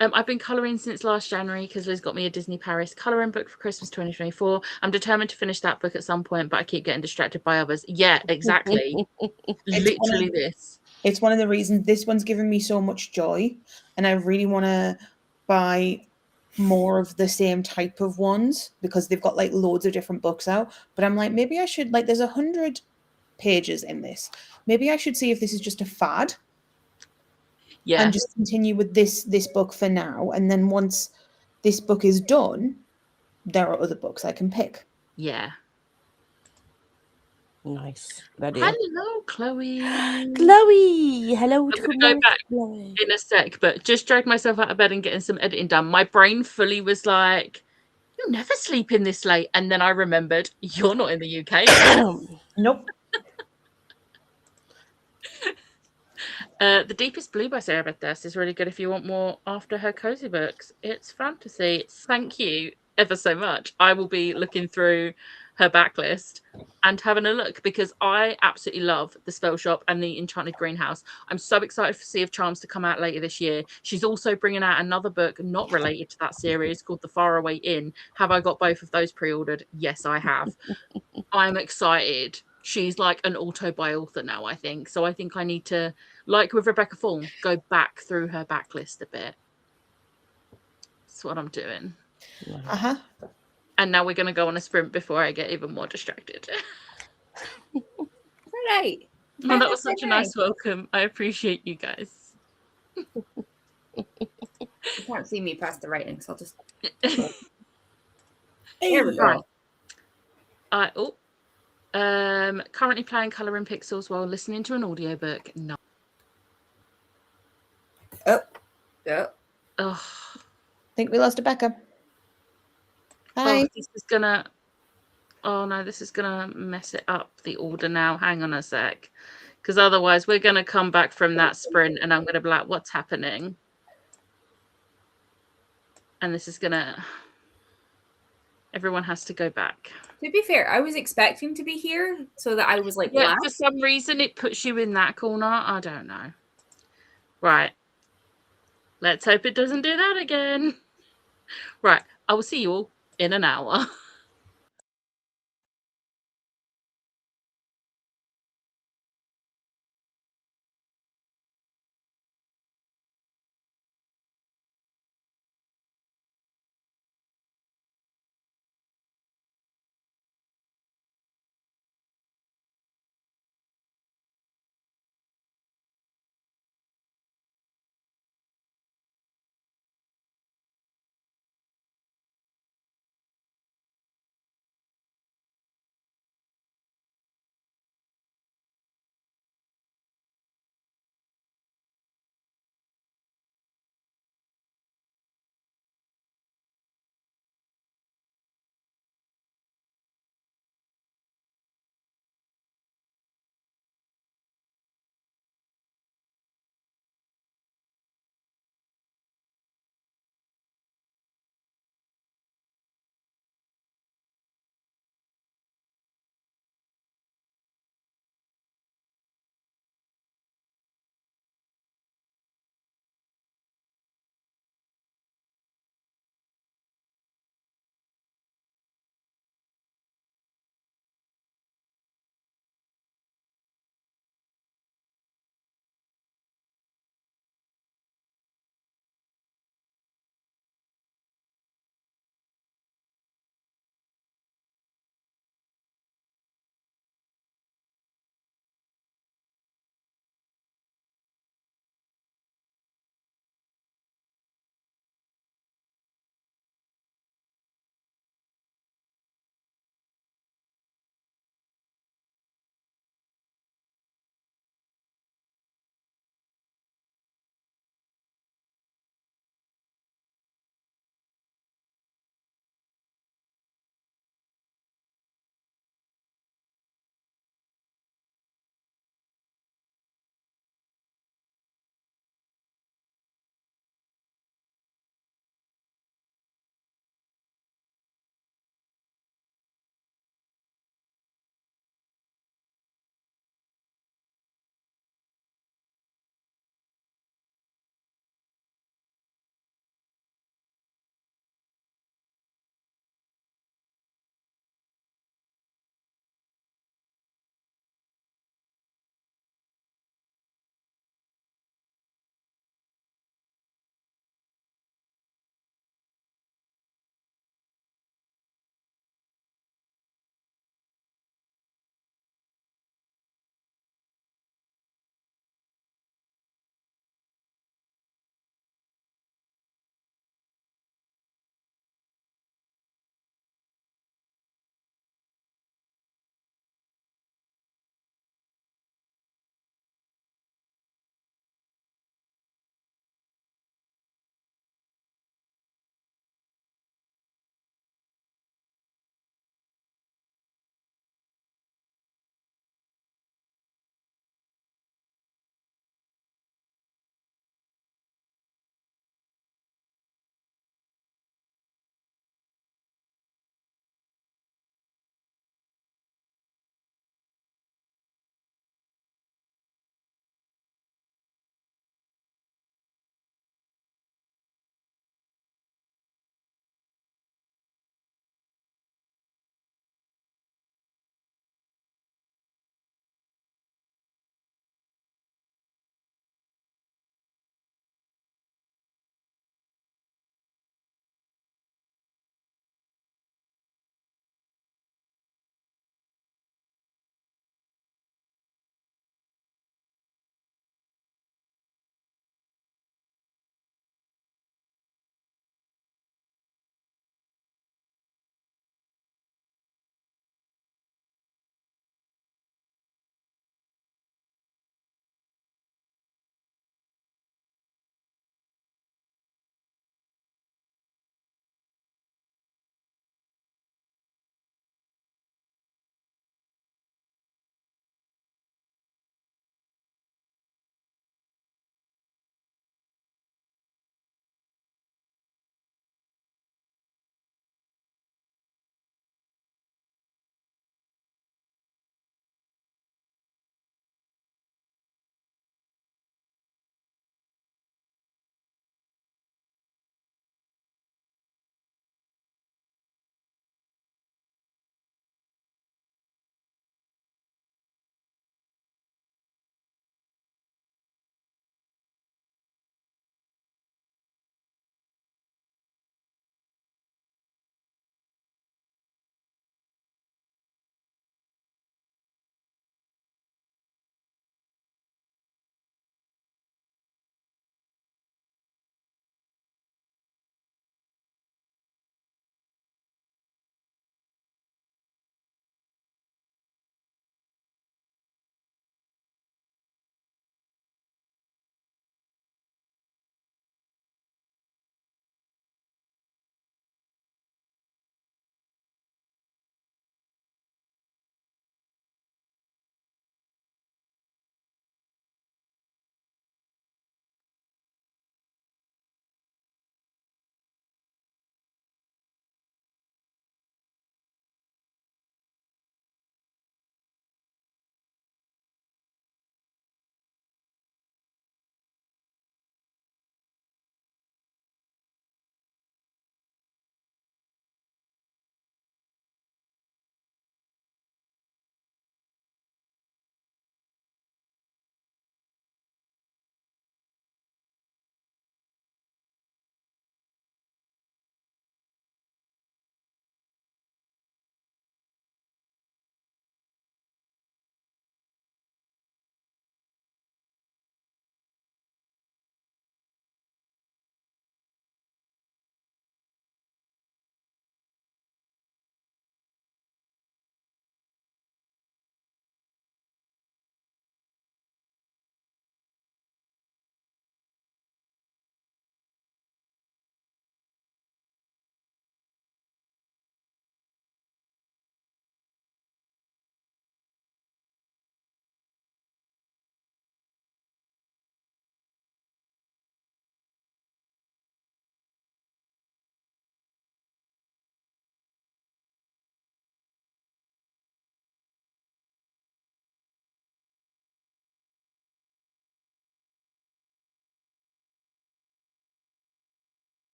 I've been colouring since last January because Liz got me a Disney Paris colouring book for Christmas 2024. I'm determined to finish that book at some point, but I keep getting distracted by others. Yeah, exactly. Literally this. It's one of the reasons this one's given me so much joy, and I really want to buy more of the same type of ones because they've got like loads of different books out. But I'm like, maybe I should, like, there's 100 pages in this. Maybe I should see if this is just a fad. Yeah. And just continue with this book for now. And then once this book is done, there are other books I can pick. Yeah. Nice. Good idea. Hello, Chloe. Chloe. Hello. I'm going to go back in a sec, but just drag myself out of bed and getting some editing done. My brain fully was like, you never sleep in this late. And then I remembered, you're not in the UK. Nope. The Deepest Blue by Sarah Beth Durst is really good if you want more after her cozy books. It's fantasy. Thank you ever so much. I will be looking through her backlist and having a look because I absolutely love The Spell Shop and The Enchanted Greenhouse. I'm so excited for Sea of Charms to come out later this year. She's also bringing out another book not related to that series called The Faraway Inn. Have I got both of those pre-ordered? Yes, I have. I'm excited. She's like an auto-buy author now, I think. So I think I need to, like with Rebecca Fawn, go back through her backlist a bit. That's what I'm doing. Uh-huh. And now we're going to go on a sprint before I get even more distracted. Right. Oh, that was such a nice welcome. I appreciate you guys. You can't see me past the writing, so I'll just... Here we go. Currently playing Colour in Pixels while listening to an audiobook. No. Oh. I think we lost Rebecca. Bye. Oh, this is gonna. Oh no, this is gonna mess it up, the order now. Hang on a sec. Because otherwise we're gonna come back from that sprint and I'm gonna be like, what's happening? And this is gonna. Everyone has to go back. To be fair, I was expecting to be here so that I was like Yeah, last. for some reason it puts you in that corner. I don't know. Right. Let's hope it doesn't do that again. Right. I will see you all in an hour.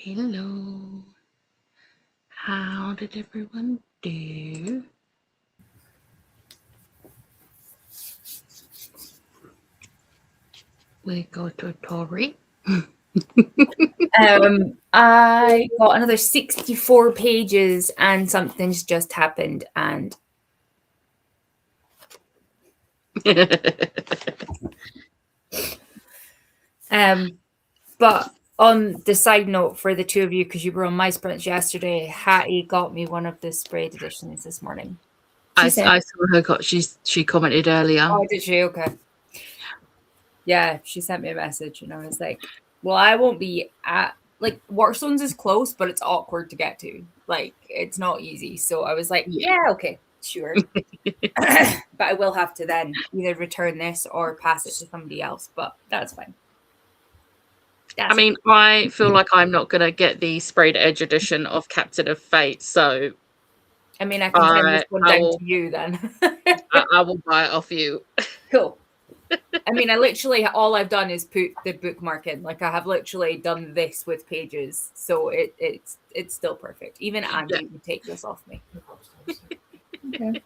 Hello. How did everyone do? We go to Tori. I got another 64 pages and something's just happened and but on the side note for the two of you, because you were on my sprint yesterday, Hattie got me one of the sprayed editions this morning. I saw her. She commented earlier. Oh, did she? Okay. Yeah, she sent me a message, and I was like, "Well, I won't be at like Waterstones is close, but it's awkward to get to. Like, it's not easy." So I was like, "Yeah, okay, sure." But I will have to then either return this or pass it to somebody else. But that's fine. I mean, I feel like I'm not going to get the sprayed edge edition of Captain of Fate, so I mean, I can send this one down to you then. I will buy it off you. Cool. I mean, I literally all I've done is put the bookmark in. Like I have literally done this with pages, so it's still perfect. Even Andy would take this off me. Okay.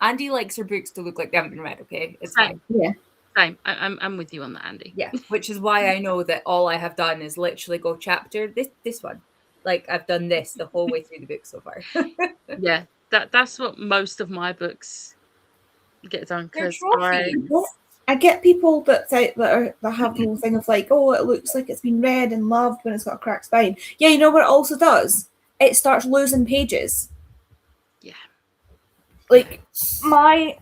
Andy likes her books to look like they haven't been read. Okay, it's Same. fine. Yeah. Same. I'm with you on that, Andy. Yeah, which is why I know that all I have done is literally go chapter this one. Like I've done this the whole way through the book so far. Yeah, that's what most of my books get done because I get people that say that have the whole thing of like, oh, it looks like it's been read and loved when it's got a cracked spine. Yeah, you know what it also does? It starts losing pages. Yeah. Like my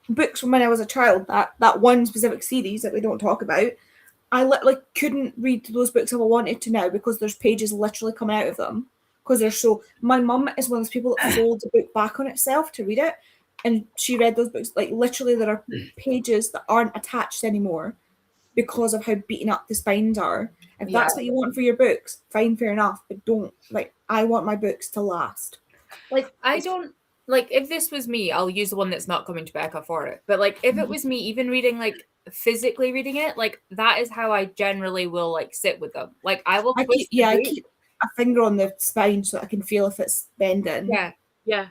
books from when I was a child, that one specific series that we don't talk about, I couldn't read those books if I wanted to now because there's pages literally coming out of them because they're so. My mum is one of those people that folds a book back on itself to read it, and she read those books like literally there are pages that aren't attached anymore because of how beaten up the spines are. If that's what you want for your books, fine, fair enough, but don't I want my books to last. Like I don't. Like if this was me, I'll use the one that's not coming to Becca for it. But like if it was me, even reading physically reading it, like that is how I generally will sit with them. Like I will twist I keep a finger on the spine so I can feel if it's bending. Yeah.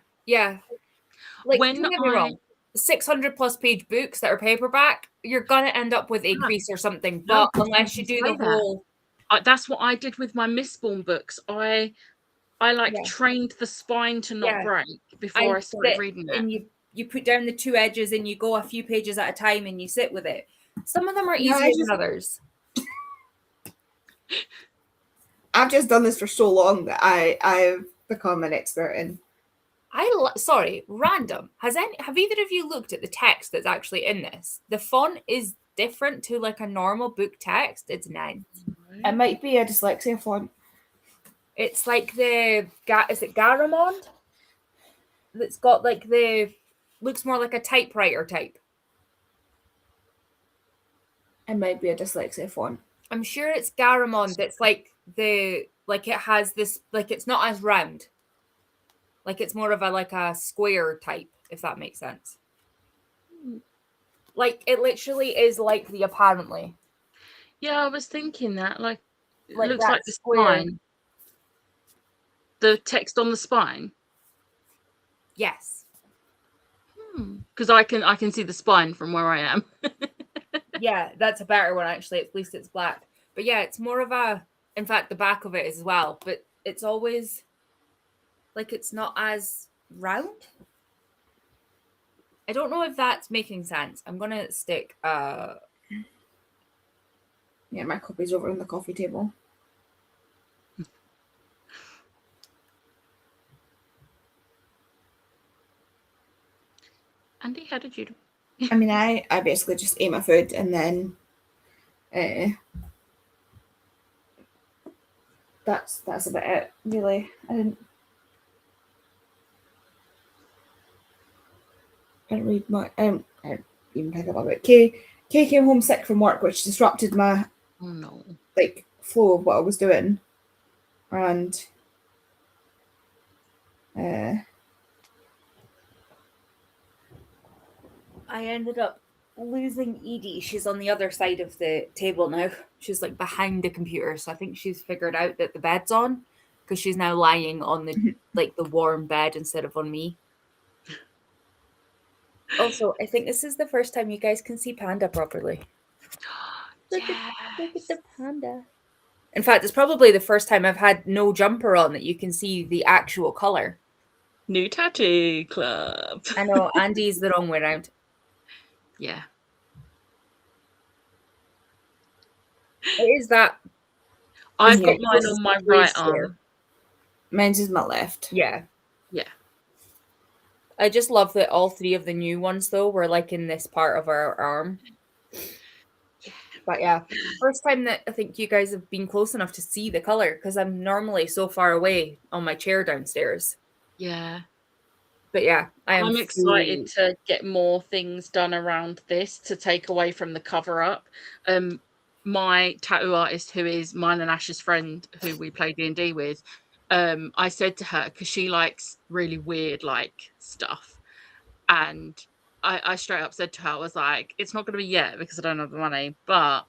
Like don't get me wrong, 600+ page books that are paperback, you're gonna end up with a crease or something. But unless you do the whole, that's what I did with my Mistborn books. I trained the spine to not break before I started reading it. And you put down the two edges and you go a few pages at a time and you sit with it. Some of them are easier than others. I've just done this for so long that I've become an expert in. Random. Have either of you looked at the text that's actually in this? The font is different to a normal book text. It's 9. It might be a dyslexia font. It's like is it Garamond? That's got looks more like a typewriter type. It might be a dyslexia font. I'm sure it's Garamond. That's it has this it's not as round. It's more of a square type, if that makes sense. It literally is like the apparently. Yeah, I was thinking that it looks that like the square. spine. The text on the spine. Yes. Because I can see the spine from where I am. Yeah, that's a better one actually. At least it's black. But yeah, it's more of in fact, the back of it as well. But it's always it's not as round. I don't know if that's making sense. I'm gonna stick. Yeah, my copy's over on the coffee table. Andy, how did you do? I mean, I basically just ate my food and then that's about it, really. I didn't read much. I didn't even pick up about it. Kay came home sick from work, which disrupted my flow of what I was doing. And I ended up losing Edie. She's on the other side of the table now. She's like behind the computer, so I think she's figured out that the bed's on because she's now lying on the like the warm bed instead of on me. Also, I think this is the first time you guys can see Panda properly. Look at the panda. In fact, it's probably the first time I've had no jumper on that you can see the actual color. New tattoo club. I know, Andy's the wrong way around. Yeah. It is that. I've got mine on my right arm. Mine's is my left. Yeah. Yeah. I just love that all three of the new ones, though, were like in this part of our arm. But yeah, first time that I think you guys have been close enough to see the color because I'm normally so far away on my chair downstairs. Yeah. But yeah, I'm excited to get more things done around this to take away from the cover up. My tattoo artist, who is mine and Ash's friend, who we play D&D with, I said to her, because she likes really weird like stuff, and I straight up said to her, I was like, it's not going to be yet because I don't have the money, but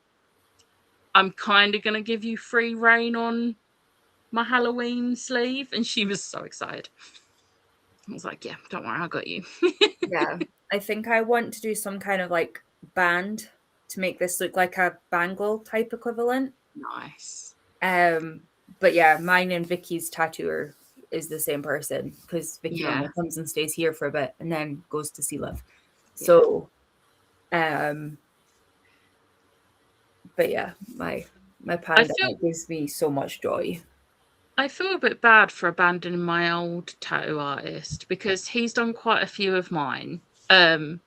I'm kind of going to give you free reign on my Halloween sleeve. And she was so excited. I was like, yeah, don't worry, I got you. Yeah, I think I want to do some kind of like band to make this look like a bangle type equivalent. Nice. But yeah, mine and Vicky's tattooer is the same person because Vicky normally comes and stays here for a bit and then goes to Sea Live. So, but yeah, my panda gives me so much joy. I feel a bit bad for abandoning my old tattoo artist because he's done quite a few of mine. But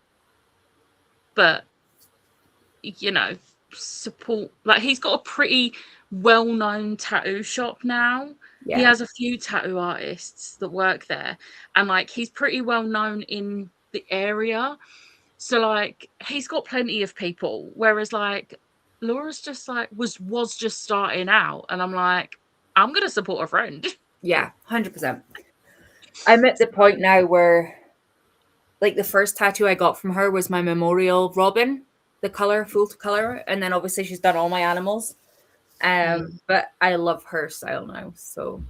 you know, support, like he's got a pretty well-known tattoo shop now. Yeah. He has a few tattoo artists that work there, and like he's pretty well known in the area. So like he's got plenty of people, whereas like Laura's just like was just starting out, and I'm like, I'm gonna support a friend. Yeah, 100%. I'm at the point now where like the first tattoo I got from her was my memorial robin, the color, full color, and then obviously she's done all my animals. But I love her style now. So,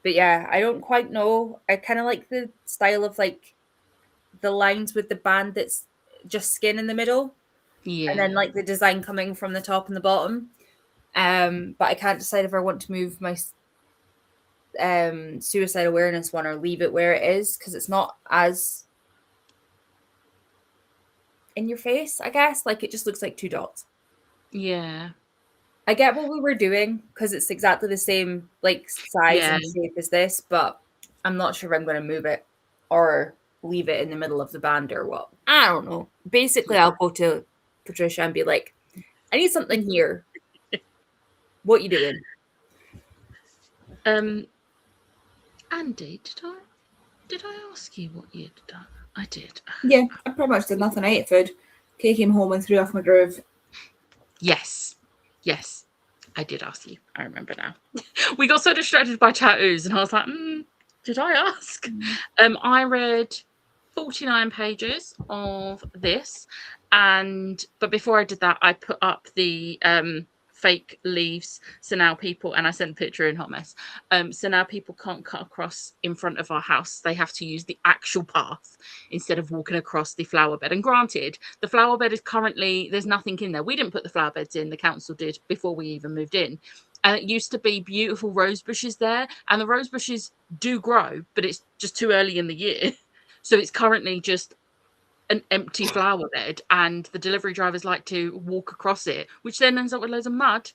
but yeah, I don't quite know. I kind of like the style of like the lines with the band that's just skin in the middle, and then like the design coming from the top and the bottom. But I can't decide if I want to move my suicide awareness one or leave it where it is because it's not as in your face, I guess. Like it just looks like two dots. Yeah. I get what we were doing because it's exactly the same like size and shape as this, but I'm not sure if I'm going to move it or leave it in the middle of the band or what. I don't know. Basically, I'll go to Patricia and be like, I need something here. What you doing? Andy, did I ask you what you'd done? I did. Yeah, I pretty much did nothing. I ate food. Kay came home and threw off my groove. Yes, I did ask you. I remember now. We got so distracted by tattoos, and I was like, did I ask? I read 49 pages of this, but before I did that, I put up the fake leaves, so now people, and I sent a picture in Hot Mess, so now people can't cut across in front of our house. They have to use the actual path instead of walking across the flower bed. And granted, the flower bed is currently, there's nothing in there. We didn't put the flower beds in, the council did before we even moved in. And it used to be beautiful rose bushes there, and the rose bushes do grow, but it's just too early in the year. So it's currently just an empty flower bed, and the delivery drivers like to walk across it, which then ends up with loads of mud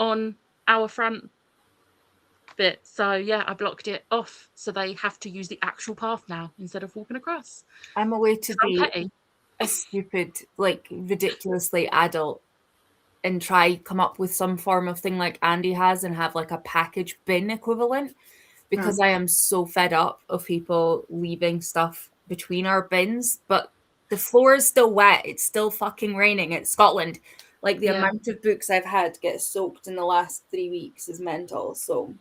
on our front bit. So yeah, I blocked it off, so they have to use the actual path now instead of walking across. I'm a way to be a stupid, like ridiculously adult and try come up with some form of thing like Andy has and have like a package bin equivalent, because I am so fed up of people leaving stuff between our bins. But the floor is still wet. It's still fucking raining. It's Scotland. Like the amount of books I've had get soaked in the last 3 weeks is mental. So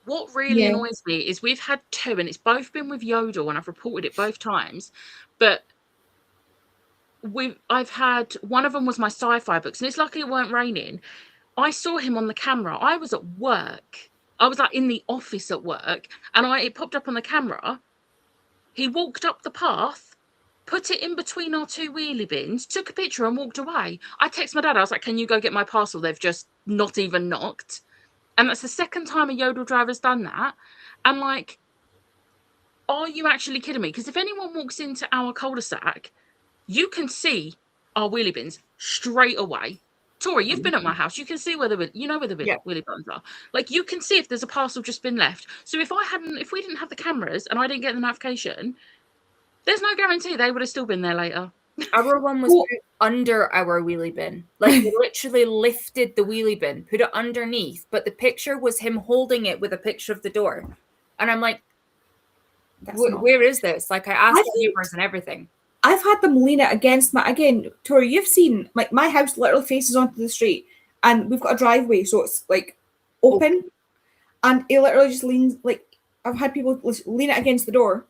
what really annoys me is we've had two, and it's both been with Yodel, and I've reported it both times. But I've had, one of them was my sci-fi books, and it's lucky it weren't raining. I saw him on the camera. I was at work. I was like in the office at work, and it popped up on the camera. He walked up the path, put it in between our two wheelie bins, took a picture and walked away. I texted my dad. I was like, can you go get my parcel? They've just not even knocked. And that's the second time a Yodel driver's done that. And like, are you actually kidding me? Because if anyone walks into our cul-de-sac, you can see our wheelie bins straight away. Tori, you've been at my house. You can see where the wheelie bins are. Like, you can see if there's a parcel just been left. So if we didn't have the cameras and I didn't get the notification, there's no guarantee they would have still been there later. Our one was put under our wheelie bin. Like, we literally lifted the wheelie bin, put it underneath, but the picture was him holding it with a picture of the door. And I'm like, where is this? Like, I asked the neighbors and everything. I've had them lean it against again, Tori, you've seen, like, my house literally faces onto the street, and we've got a driveway, so it's, like, open, and it literally just leans, like, I've had people lean it against the door.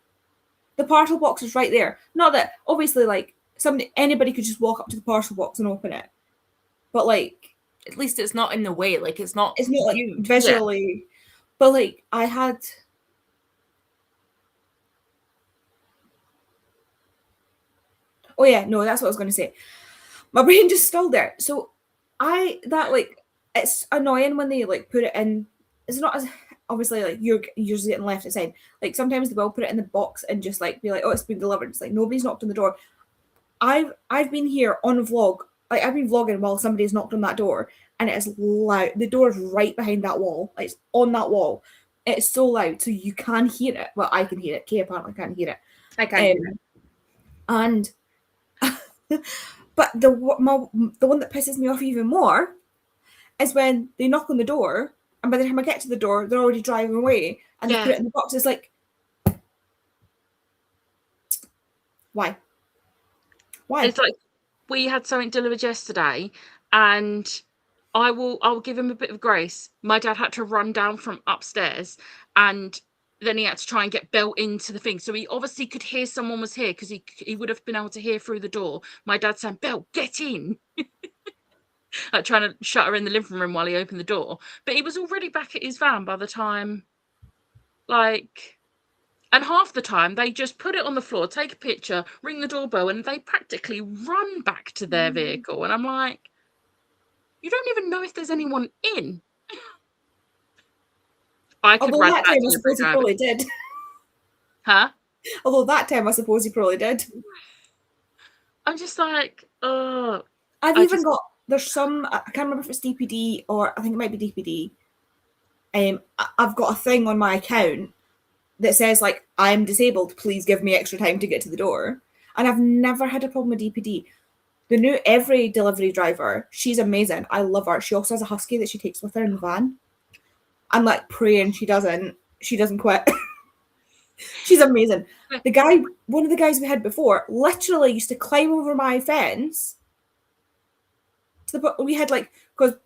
The parcel box is right there. Not that, obviously, like, anybody could just walk up to the parcel box and open it, but, like, at least it's not in the way. Like, it's not like, visually, but, like, I had... Oh yeah, no, that's what I was going to say. My brain just stalled there. So it's annoying when they like put it in. It's not as obviously like you're usually getting left aside. Like sometimes they will put it in the box and just like be like, oh, it's been delivered. It's like nobody's knocked on the door. I've been here on a vlog. Like I've been vlogging while somebody's knocked on that door, and it is loud. The door is right behind that wall. Like, it's on that wall. It's so loud, so you can hear it. Well, I can hear it. Kay apparently can't hear it. I can't hear it. And but the one that pisses me off even more is when they knock on the door, and by the time I get to the door, they're already driving away, and they put it in the box. It's like, why? It's like we had something delivered yesterday, and I'll give him a bit of grace. My dad had to run down from upstairs, and then he had to try and get built into the thing. So he obviously could hear someone was here, because he would have been able to hear through the door. My dad saying, Belle, get in. Like trying to shut her in the living room while he opened the door. But he was already back at his van by the time, like... And half the time, they just put it on the floor, take a picture, ring the doorbell, and they practically run back to their vehicle. And I'm like, you don't even know if there's anyone in. I could Although that time, I suppose he probably did. Huh? Although that time, I suppose he probably did. I'm just like, oh. There's some, I can't remember if it's DPD or I think it might be DPD. I've got a thing on my account that says, like, I'm disabled, please give me extra time to get to the door. And I've never had a problem with DPD. Every delivery driver, she's amazing. I love her. She also has a husky that she takes with her in the van. I'm like praying she doesn't quit. She's amazing. One of the guys we had before, literally used to climb over my fence. We had like, because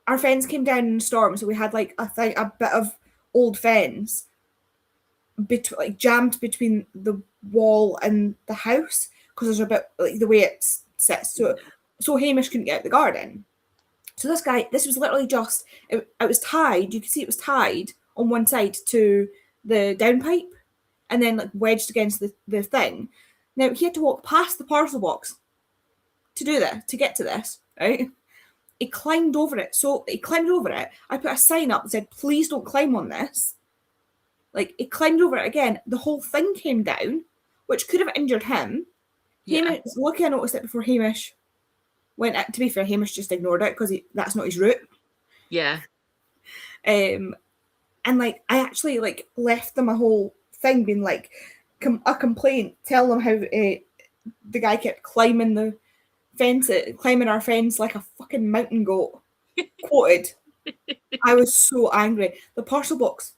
our fence came down in a storm, so we had like a bit of old fence jammed between the wall and the house, because there's a bit like the way it sits. So Hamish couldn't get out the garden. So this was literally just, it was tied, you could see it was tied on one side to the downpipe and then like wedged against the thing. Now he had to walk past the parcel box to get to this, right? He climbed over it. So he climbed over it. I put a sign up that said, please don't climb on this. Like, he climbed over it again. The whole thing came down, which could have injured him. Yeah. Lucky I noticed it before Hamish went. To be fair, Hamish just ignored it because that's not his route. Yeah. And like, I actually like left them a whole thing being like a complaint, tell them how the guy kept climbing the fence, climbing our fence like a fucking mountain goat. Quoted. I was so angry. The parcel box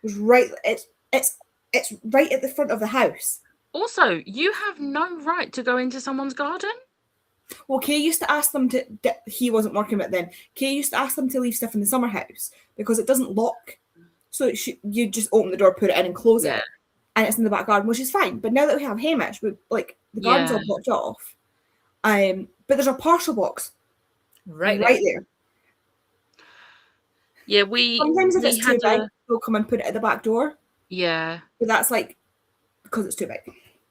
was right. It's right at the front of the house. Also, you have no right to go into someone's garden. Well, Kay used to ask them to. He wasn't working with it then. Kay used to ask them to leave stuff in the summer house because it doesn't lock. So you just open the door, put it in, and close it, and it's in the back garden, which is fine. But now that we have Hamish, the garden's all blocked off. But there's a parcel box Right there. Yeah, sometimes if it's too big, they'll come and put it at the back door. Yeah. But that's like because it's too big.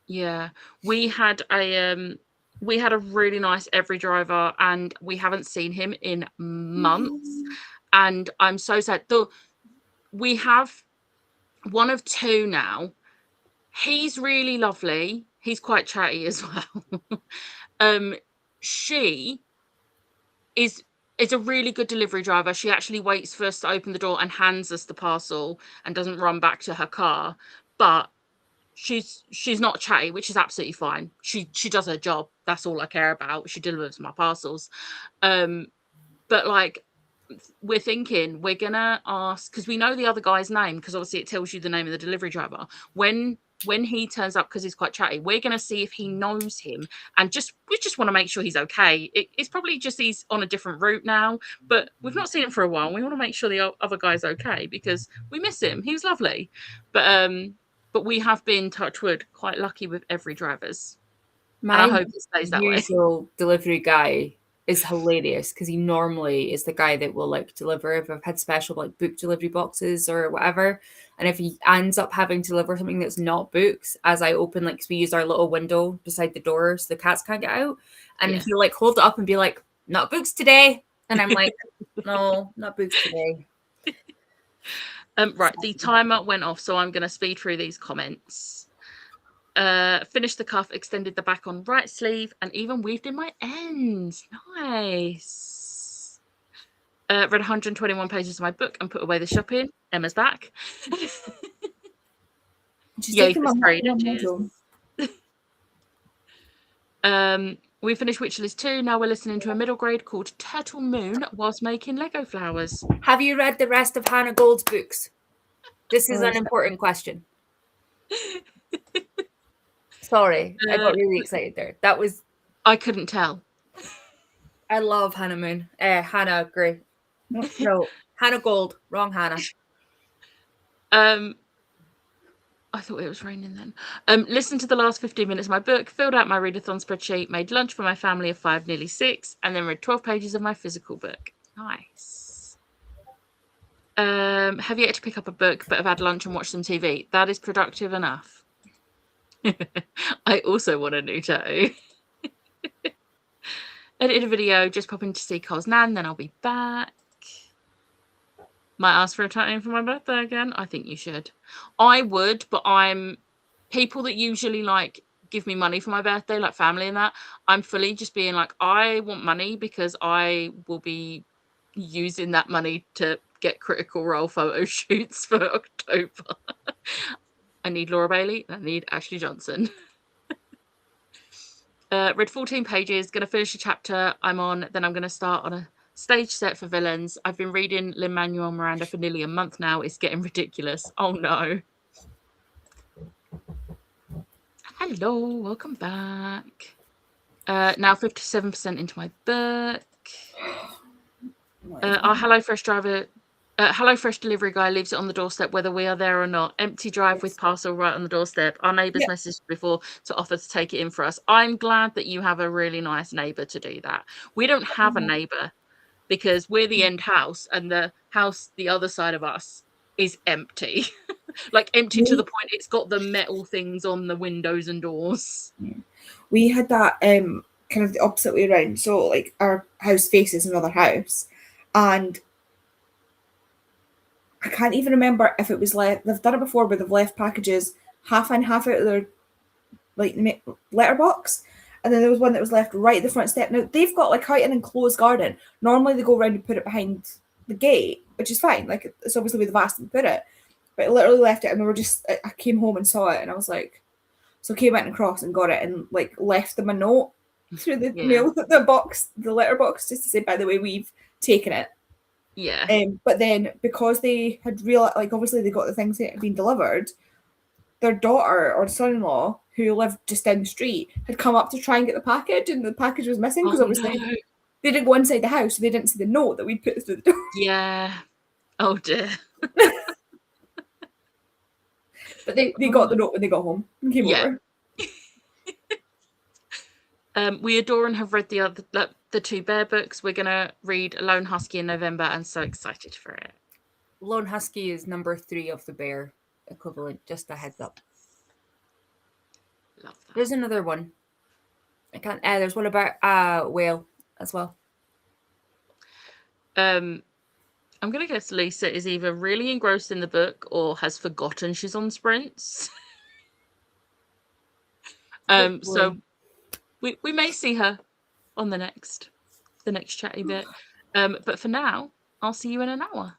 Yeah. We had a really nice every driver, and we haven't seen him in months. And I'm so sad. We have one of two now. He's really lovely. He's quite chatty as well. She is a really good delivery driver. She actually waits for us to open the door and hands us the parcel and doesn't run back to her car. But she's not chatty, which is absolutely fine. She does her job. That's all I care about. She delivers my parcels. But like, we're thinking we're gonna ask, because we know the other guy's name, because obviously it tells you the name of the delivery driver. When he turns up, because he's quite chatty, we're gonna see if he knows him, and we just want to make sure he's okay. It's probably just he's on a different route now, but we've not seen him for a while. We want to make sure the other guy's okay because we miss him. He was lovely, but we have been, touch wood, quite lucky with every drivers. And I hope it stays that way. Usual delivery guy is hilarious because he normally is the guy that will like deliver if I've had special like book delivery boxes or whatever. And if he ends up having to deliver something that's not books, as I open, like, 'cause we use our little window beside the door so the cats can't get out, and he'll like hold it up and be like, "Not books today," and I'm like, "No, not books today." Right, the timer went off, so I'm going to speed through these comments. Finished the cuff, extended the back on right sleeve, and even weaved in my ends. Nice. Read 121 pages of my book and put away the shopping. Emma's back. Yay for Sprayed. We finished Witcher List 2. Now we're listening to a middle grade called Turtle Moon whilst making Lego flowers. Have you read the rest of Hannah Gold's books? This is an important question. Sorry, I got really excited there. I couldn't tell. I love Hannah Moon. Hannah Gray. No, Hannah Gold. Wrong Hannah. I thought it was raining then. Listened to the last 15 minutes of my book, filled out my readathon spreadsheet, made lunch for my family of 5, nearly 6, and then read 12 pages of my physical book. Nice. Have yet to pick up a book, but have had lunch and watched some TV. That is productive enough. I also want a new toe. Edited a video, just popping to see Cole's nan, then I'll be back. Might ask for a tattoo for my birthday again. I think you should. I would, but people that usually like give me money for my birthday, like family and that, I'm fully just being like, I want money because I will be using that money to get Critical Role photo shoots for October. I need Laura Bailey and I need Ashley Johnson. Read 14 pages, going to finish a chapter I'm on, then I'm going to start on a stage set for villains. I've been reading Lin-Manuel Miranda for nearly a month now. It's getting ridiculous. Oh no. Hello, welcome back. Now 57% into my book. Our HelloFresh delivery guy leaves it on the doorstep whether we are there or not. Empty drive with parcel right on the doorstep. Our neighbours messaged before to offer to take it in for us. I'm glad that you have a really nice neighbour to do that. We don't have a neighbour because we're the end house and the house the other side of us is empty. Like empty to the point it's got the metal things on the windows and doors. We had that kind of the opposite way around. So like our house faces another house, and I can't even remember if it was like they've done it before where they've left packages half in, half out of their like letterbox, and then there was one that was left right at the front step. Now they've got like quite an enclosed garden. Normally they go around and put it behind the gate, which is fine. Like it's obviously where they've asked them to put it, but it literally left it, and we were just. I came home and saw it, and I was like, so I went across and got it, and like left them a note through the mail, the letterbox, just to say, by the way, we've taken it. Yeah. But then because they had realized, like obviously they got the things that had been delivered, their daughter or son-in-law who lived just down the street had come up to try and get the package, and the package was missing because obviously they didn't go inside the house, so they didn't see the note that we'd put through the door. Yeah. Oh dear. But they got the note when they got home and came over. We adore and have read the 2 bear books. We're gonna read Lone Husky in November, and so excited for it. Lone Husky is number 3 of the bear equivalent. Just a heads up. Love that. There's another one. I can't. There's one about whale as well. I'm gonna guess Lisa is either really engrossed in the book or has forgotten she's on sprints. So we may see her on the next chatty bit. But for now, I'll see you in an hour.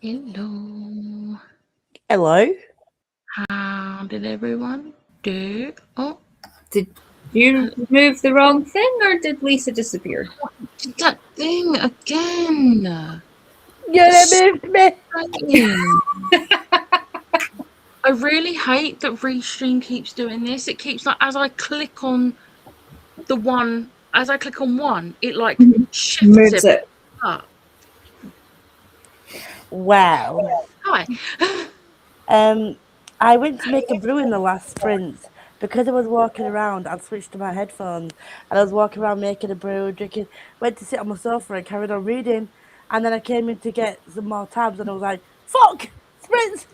Hello. Hello. How did everyone do? Oh, did you move the wrong thing, or did Lisa disappear? did that thing again. You moved me. I really hate that Restream keeps doing this. It keeps like as I click on one, it like shifts Moves it. up. Wow. Hi. I went to make a brew in the last sprint because I was walking around. I'd switched to my headphones and I was walking around making a brew, drinking. Went to sit on my sofa and carried on reading, and then I came in to get some more tabs, and I was like, "Fuck, sprint!"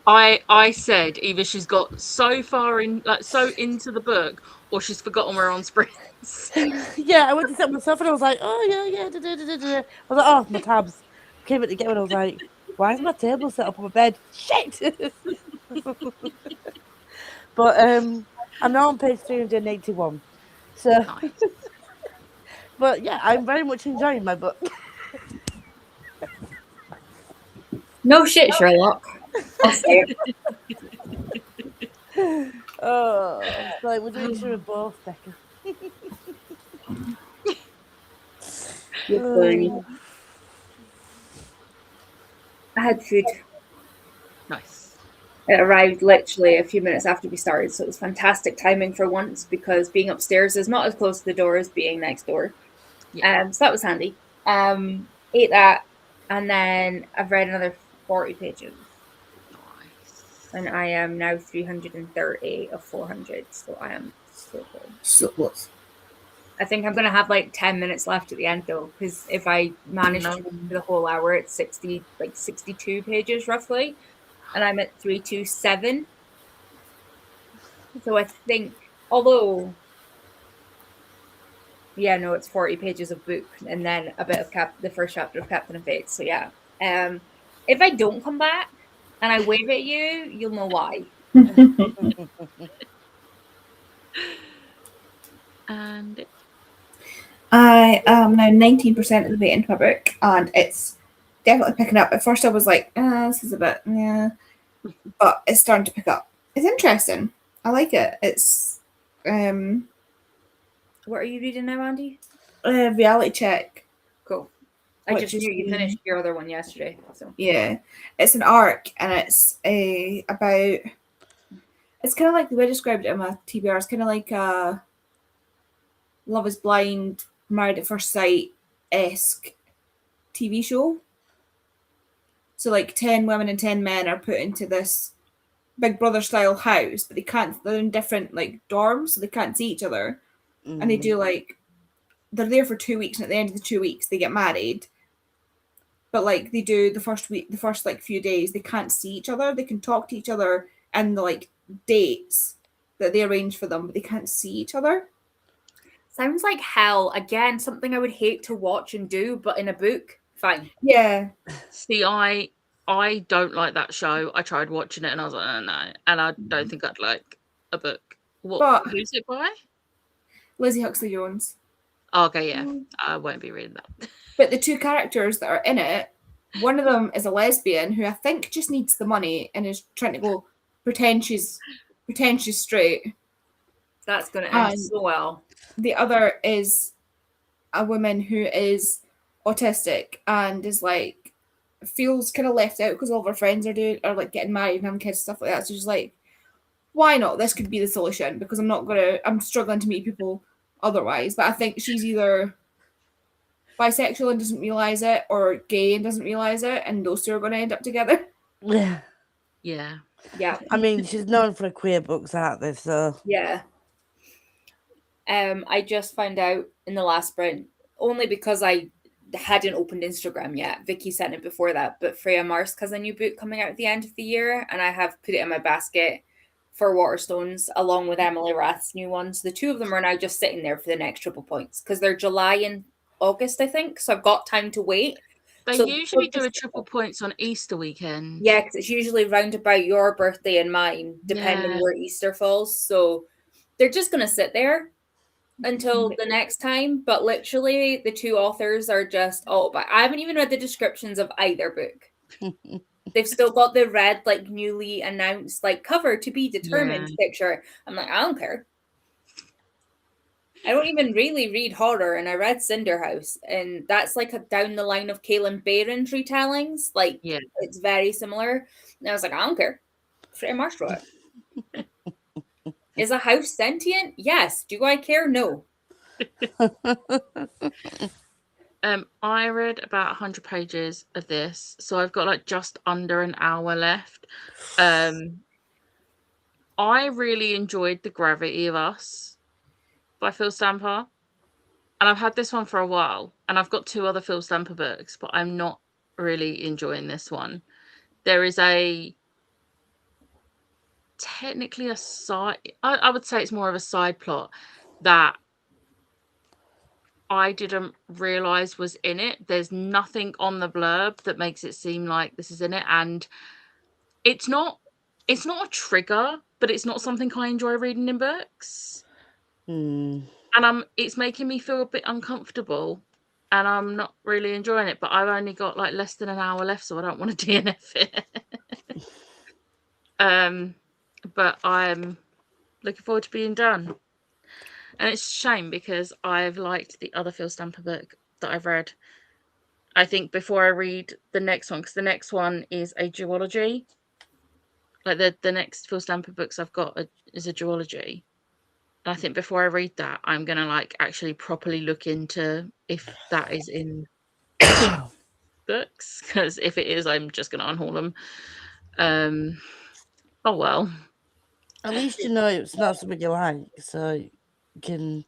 I said either she's got so far in, like so into the book, or she's forgotten we're on sprints. Yeah, I went to sit on my sofa and I was like, "Oh yeah." Da, da, da, da, da. I was like, "Oh, my tabs." Came in to get one. I was like, "Why is my table set up on my bed?" Shit. But I'm now on page 381. So, Nice. but yeah, I'm very much enjoying my book. No shit, Sherlock. I'll say it. Oh, so like, we're doing sure of both, Becca. I had food. Nice. It arrived literally a few minutes after we started, so it was fantastic timing for once, because being upstairs is not as close to the door as being next door. Yeah. So that was handy. Ate that, and then I've read another 40 pages. Nice. And I am now 330 of 400, so I am so close. So close. I think I'm gonna have like 10 minutes left at the end though, because if I manage to do the whole hour, it's 62 pages roughly, and I'm at 327. So I think, although, yeah, no, it's 40 pages of book and then a bit of the first chapter of Captain of Fate. So yeah, if I don't come back and I wave at you, you'll know why. And I am now 19% of the way into my book, and it's definitely picking up. At first, I was like, this is a bit, yeah, but it's starting to pick up. It's interesting. I like it. It's What are you reading now, Andy? Reality Check. Cool. I just knew you finished your other one yesterday. So yeah, it's an arc, and it's about. It's kind of like the way I described it in my TBR. It's kind of like a Love Is Blind, Married at First Sight-esque TV show. So like 10 women and 10 men are put into this Big Brother style house, but they're in different like dorms, so they can't see each other. And they do like, they're there for 2 weeks, and at the end of the 2 weeks they get married. But like they do the first like few days, they can't see each other. They can talk to each other and the like dates that they arrange for them, but they can't see each other. sounds like hell. Again, something I would hate to watch and do, but in a book, fine. Yeah. See, I don't like that show. I tried watching it and I was like, oh, no, and I don't think I'd like a book. Who's it by? Lizzie Huxley Jones. Oh, okay, yeah, I won't be reading that. But the two characters that are in it, one of them is a lesbian who I think just needs the money and is trying to pretend she's straight. That's going to end so well. The other is a woman who is autistic and is like feels kind of left out because all of her friends are like getting married and having kids, stuff like that. So she's like, why not? This could be the solution, because I'm struggling to meet people otherwise. But I think she's either bisexual and doesn't realize it, or gay and doesn't realize it, and those two are going to end up together. Yeah. Yeah. I mean, she's known for her queer books, aren't they? So yeah. I just found out in the last sprint, only because I hadn't opened Instagram yet. Vicky sent it before that, but Freya Marsk has a new book coming out at the end of the year, and I have put it in my basket for Waterstones along with Emily Rath's new ones. The two of them are now just sitting there for the next triple points because they're July and August, I think. So I've got time to wait. They usually do a triple points on Easter weekend. Yeah, because it's usually round about your birthday and mine, depending where Easter falls. So they're just going to sit there. until the next time, but literally the two authors are just but I haven't even read the descriptions of either book. They've still got the red, like, newly announced, like, cover to be determined picture. I'm like, I don't care. I don't even really read horror, and I read Cinder House, and that's like a down the line of Kaelin Barron's retellings. Like, it's very similar. And I was like, I don't care. Freddie Marsh wrote it. Is a house sentient? Yes. Do I care? No. I read about 100 pages of this, so I've got like just under an hour left. I really enjoyed The Gravity of Us by Phil Stamper, and I've had this one for a while, and I've got 2 other Phil Stamper books, but I'm not really enjoying this one. There is technically a side, I would say it's more of a side plot that I didn't realize was in it. There's nothing on the blurb that makes it seem like this is in it, and it's not a trigger, but it's not something I enjoy reading in books. And it's making me feel a bit uncomfortable, and I'm not really enjoying it, but I've only got like less than an hour left, so I don't want to DNF it. But I'm looking forward to being done. And it's a shame because I've liked the other Phil Stamper book that I've read. I think before I read the next one, because the next one is a duology. Like the next Phil Stamper books I've got is a duology. And I think before I read that, I'm going to like actually properly look into if that is in books. Because if it is, I'm just going to unhaul them. Oh, well. At least you know it's not something you like, so you can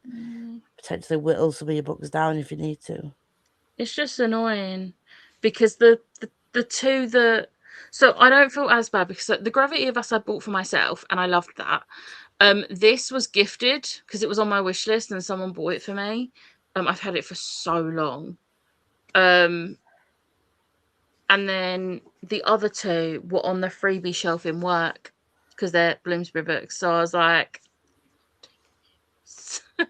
potentially whittle some of your books down if you need to. It's just annoying because the 2 that... So I don't feel as bad because The Gravity of Us I bought for myself and I loved that. This was gifted because it was on my wish list and someone bought it for me. I've had it for so long. And then the other 2 were on the freebie shelf in work because they're Bloomsbury books. So I was like... You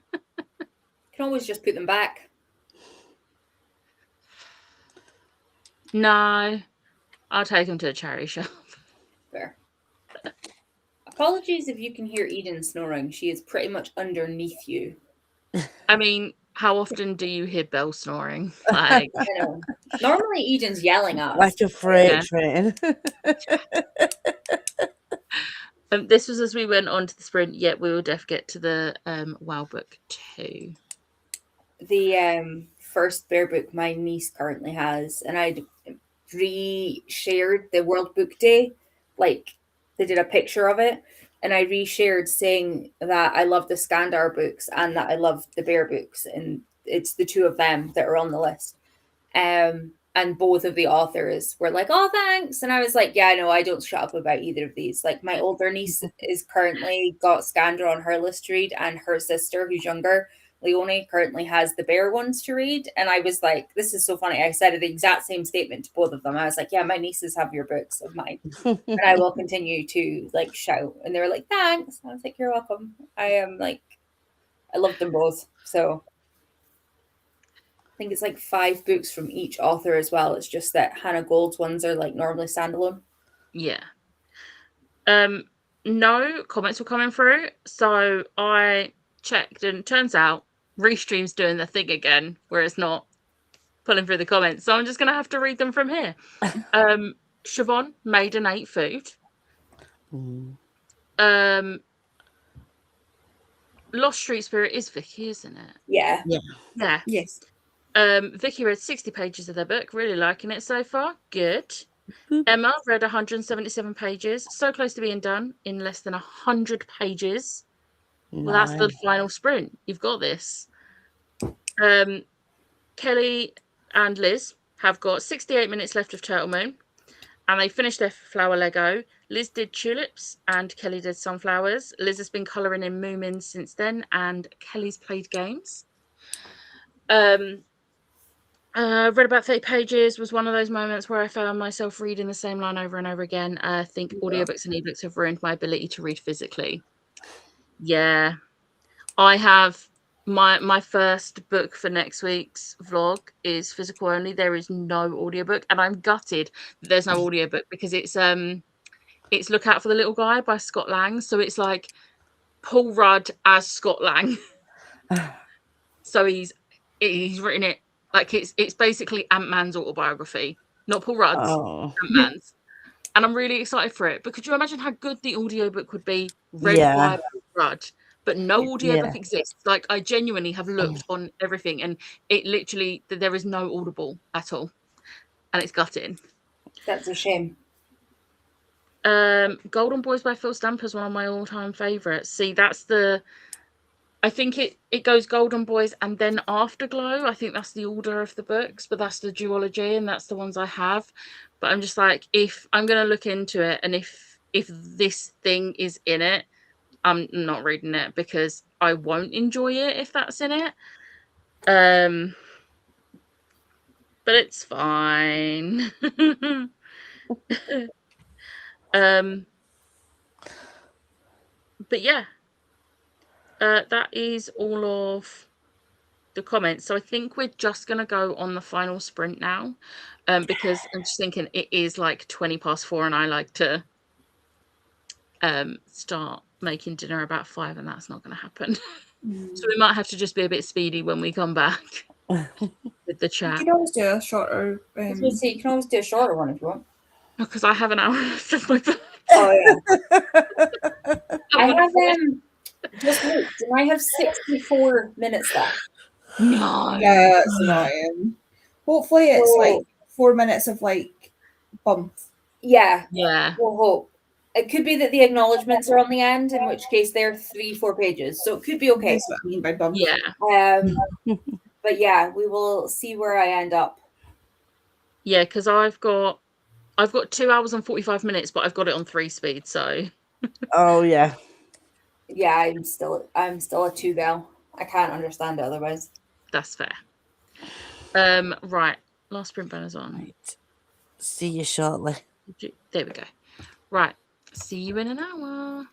can always just put them back. No, I'll take them to a charity shop. Fair. Apologies if you can hear Eden snoring. She is pretty much underneath you. I mean, how often do you hear Belle snoring? Like, I know. Normally Eden's yelling at us. Like a freight train. This was as we went on to the sprint, yet we will def get to the WoW book 2. The first bear book my niece currently has, and I'd re-shared the World Book Day. Like, they did a picture of it, and I re-shared saying that I love the Skandar books and that I love the bear books, and it's the 2 of them that are on the list. And both of the authors were like, oh, thanks. And I was like, yeah, no, I don't shut up about either of these. Like, my older niece is currently got Skandar on her list to read, and her sister, who's younger, Leonie, currently has the bear ones to read. And I was like, this is so funny. I said the exact same statement to both of them. I was like, yeah, my nieces have your books of mine. And I will continue to like shout. And they were like, thanks. I was like, you're welcome. I love them both. So I think it's like 5 books from each author as well. It's just that Hannah Gold's ones are like normally standalone. Yeah. No comments were coming through. So I checked, and it turns out Restream's doing the thing again where it's not pulling through the comments. So I'm just going to have to read them from here. Siobhan, Maiden ate food. Lost Street Spirit is Vicky, isn't it? Yeah. Yeah. Yes. Vicky read 60 pages of the book. Really liking it so far. Good. Emma read 177 pages. So close to being done in less than 100 pages. Well, that's the final sprint. You've got this. Kelly and Liz have got 68 minutes left of Turtle Moon, and they finished their flower Lego. Liz did tulips and Kelly did sunflowers. Liz has been colouring in Moomins since then, and Kelly's played games. Read about 30 pages. Was one of those moments where I found myself reading the same line over and over again. I think audiobooks and ebooks have ruined my ability to read physically. Yeah. I have my first book for next week's vlog is physical only. There is no audiobook, and I'm gutted that there's no audiobook because it's Look Out for the Little Guy by Scott Lang. So it's like Paul Rudd as Scott Lang. So he's written it like it's basically Ant-Man's autobiography, not Paul Rudd's, Ant-Man's. And I'm really excited for it. But could you imagine how good the audiobook would be read by Paul Rudd? But no audiobook exists. Like, I genuinely have looked on everything, and it literally, there is no Audible at all. And it's gutting. That's a shame. Golden Boys by Phil Stamper is one of my all-time favourites. See, that's I think it goes Golden Boys and then Afterglow. I think that's the order of the books, but that's the duology and that's the ones I have. But I'm just like, if I'm going to look into it, and if this thing is in it, I'm not reading it because I won't enjoy it if that's in it. But it's fine. But yeah, that is all of the comments. So I think we're just going to go on the final sprint now, because I'm just thinking it is like 4:20 and I like to start making dinner about 5, and that's not going to happen. So we might have to just be a bit speedy when we come back with the chat. You can always do a shorter. I was going to say, you can always do a shorter one if you want. Because I have an hour left of my book. Oh yeah. I have just looked, and I have 64 minutes left. No. Yeah, it's annoying. Hopefully it's like 4 minutes of like bump. Yeah. Yeah. We'll hope. It could be that the acknowledgements are on the end, in which case they're 3-4 pages. So it could be okay. That's what I mean by bump. Yeah. But yeah, we will see where I end up. Yeah, because I've got 2 hours and 45 minutes, but I've got it on 3 speed, so. Oh yeah. Yeah, I'm still a 2 gal. I can't understand it otherwise. That's fair. Right. Last sprint banners on. Right. See you shortly. There we go. Right. See you in an hour.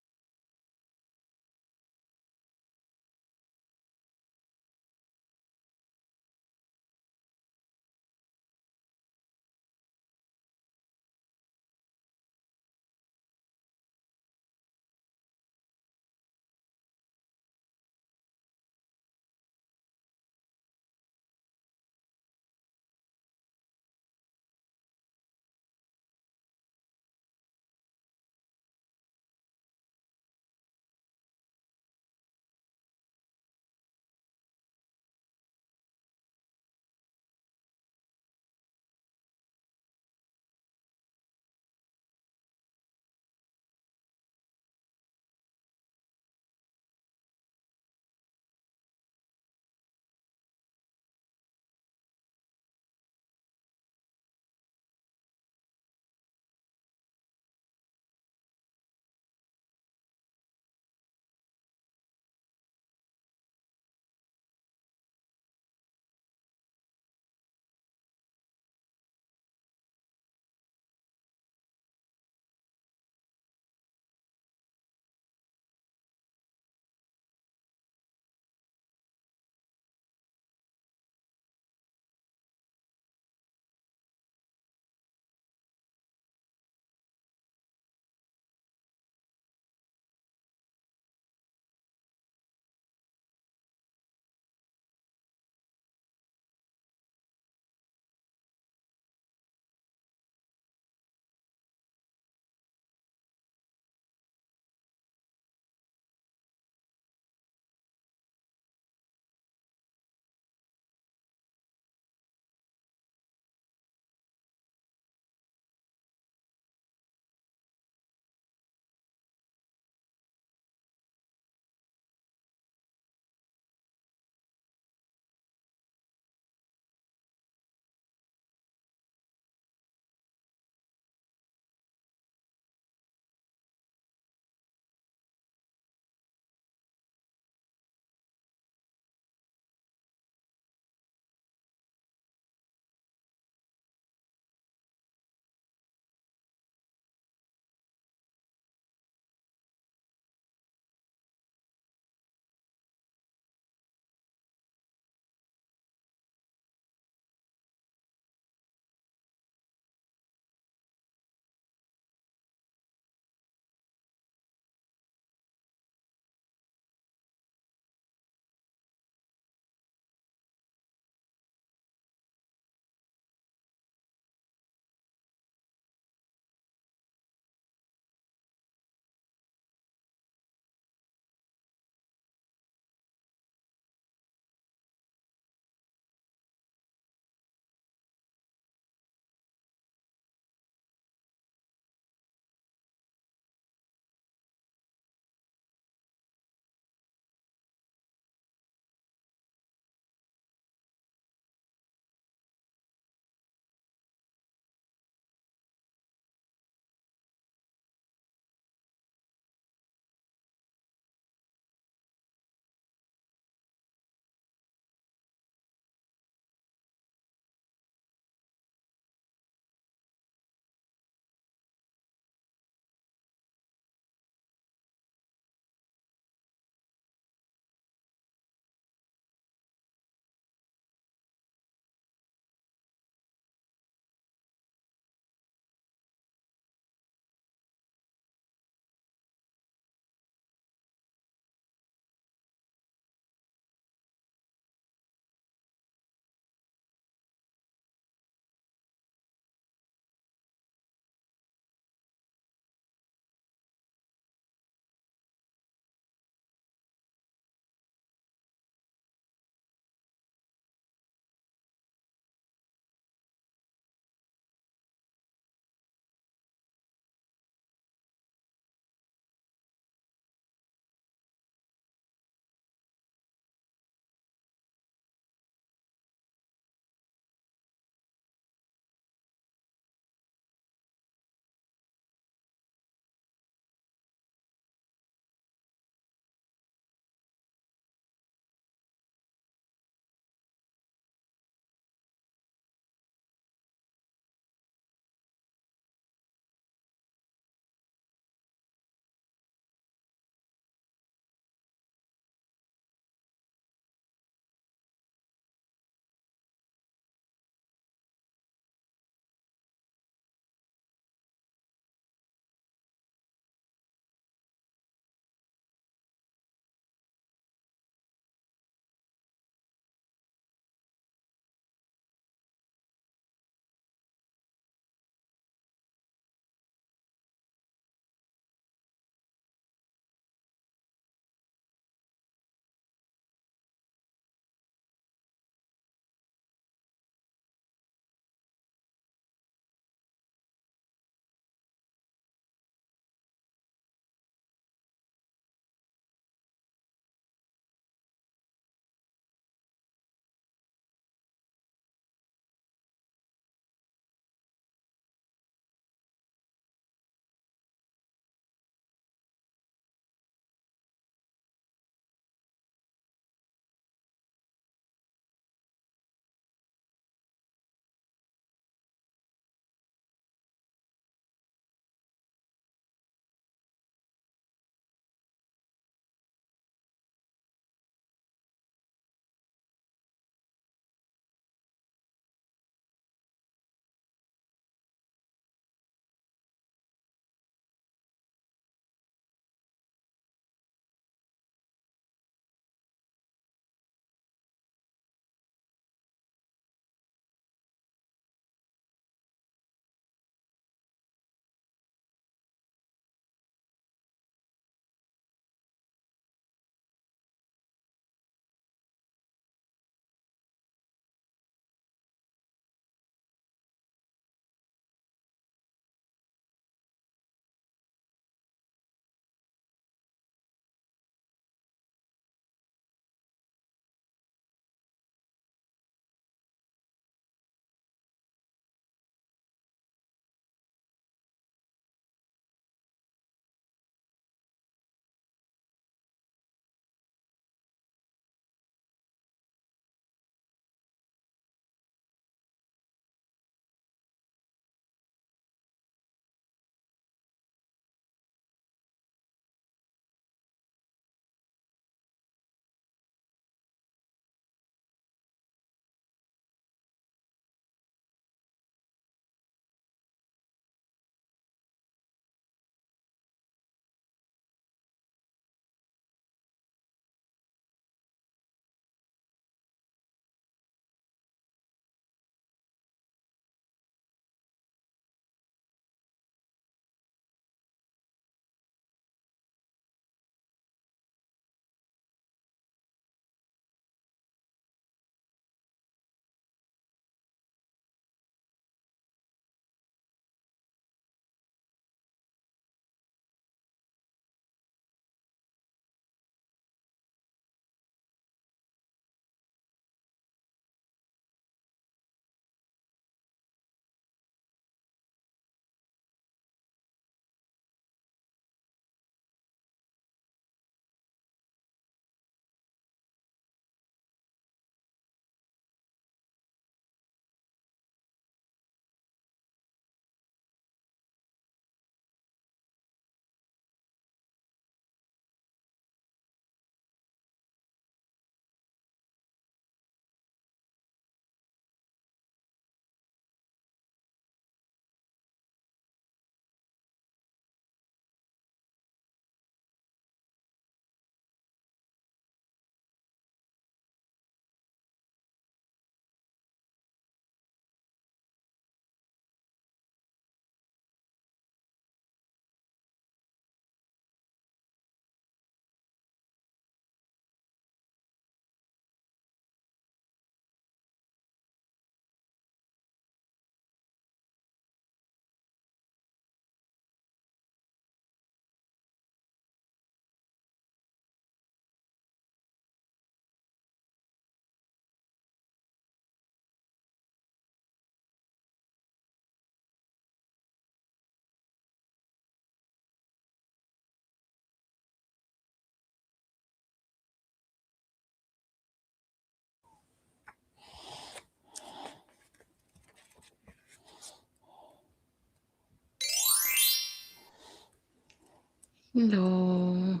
No.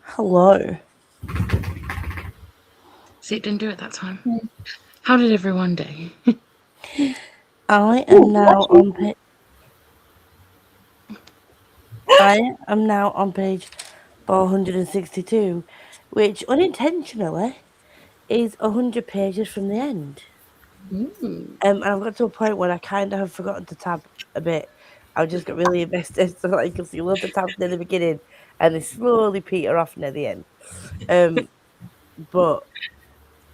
Hello. See, it didn't do it that time. How did everyone do? I am now on page. I am now on page 462, which unintentionally is 100 pages from the end. And I've got to a point where I kind of have forgotten to tab a bit. I just got really invested, so like you'll see loads of tabs near the beginning, and they slowly peter off near the end. But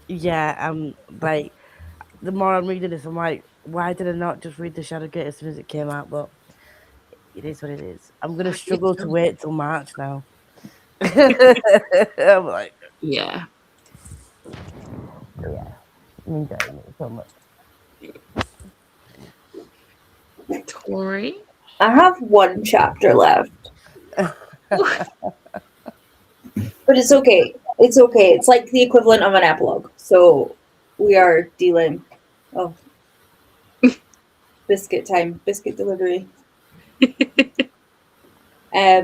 yeah, like the more I'm reading this, I'm like, why did I not just read the Shadowgate as soon as it came out? But it is what it is. I'm gonna struggle to wait till March now. I'm like, Yeah. yeah, I'm enjoying it so much. Tori? I have one chapter left. But it's okay. It's okay. It's like the equivalent of an epilogue. So we are dealing. Oh. Biscuit time. Biscuit delivery.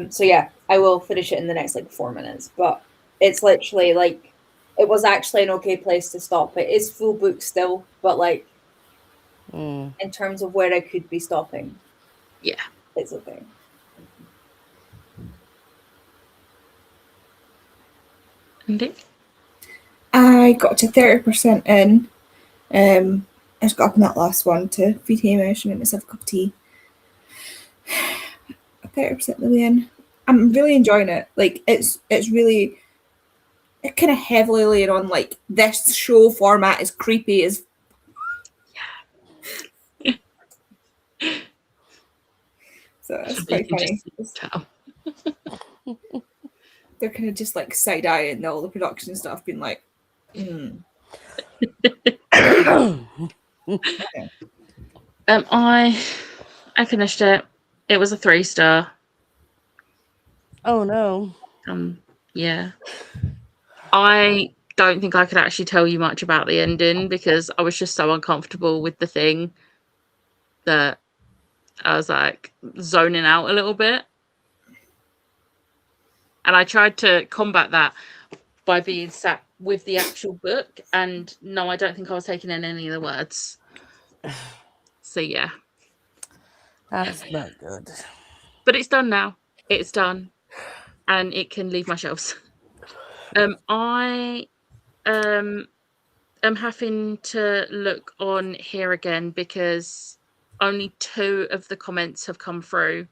So yeah, I will finish it in the next like 4 minutes. But it's literally like it was actually an okay place to stop. It is full book still, but like in terms of where I could be stopping. Yeah. It's okay. Indeed. I got to 30% in. I just got up in that last one to feed Hamish and make myself a cup of tea. 30% of the way in. I'm really enjoying it. Like it's really kind of heavily laid on like this show format is creepy as so it's quite funny. They're kind of just like side eyeing all the production stuff, being like, I finished it. It was a 3-star. Oh no. Yeah. I don't think I could actually tell you much about the ending because I was just so uncomfortable with the thing that I was like zoning out a little bit. And I tried to combat that by being sat with the actual book. And no, I don't think I was taking in any of the words. So yeah. That's not good. But it's done now. It's done. And it can leave my shelves. I am having to look on here again because only 2 of the comments have come through,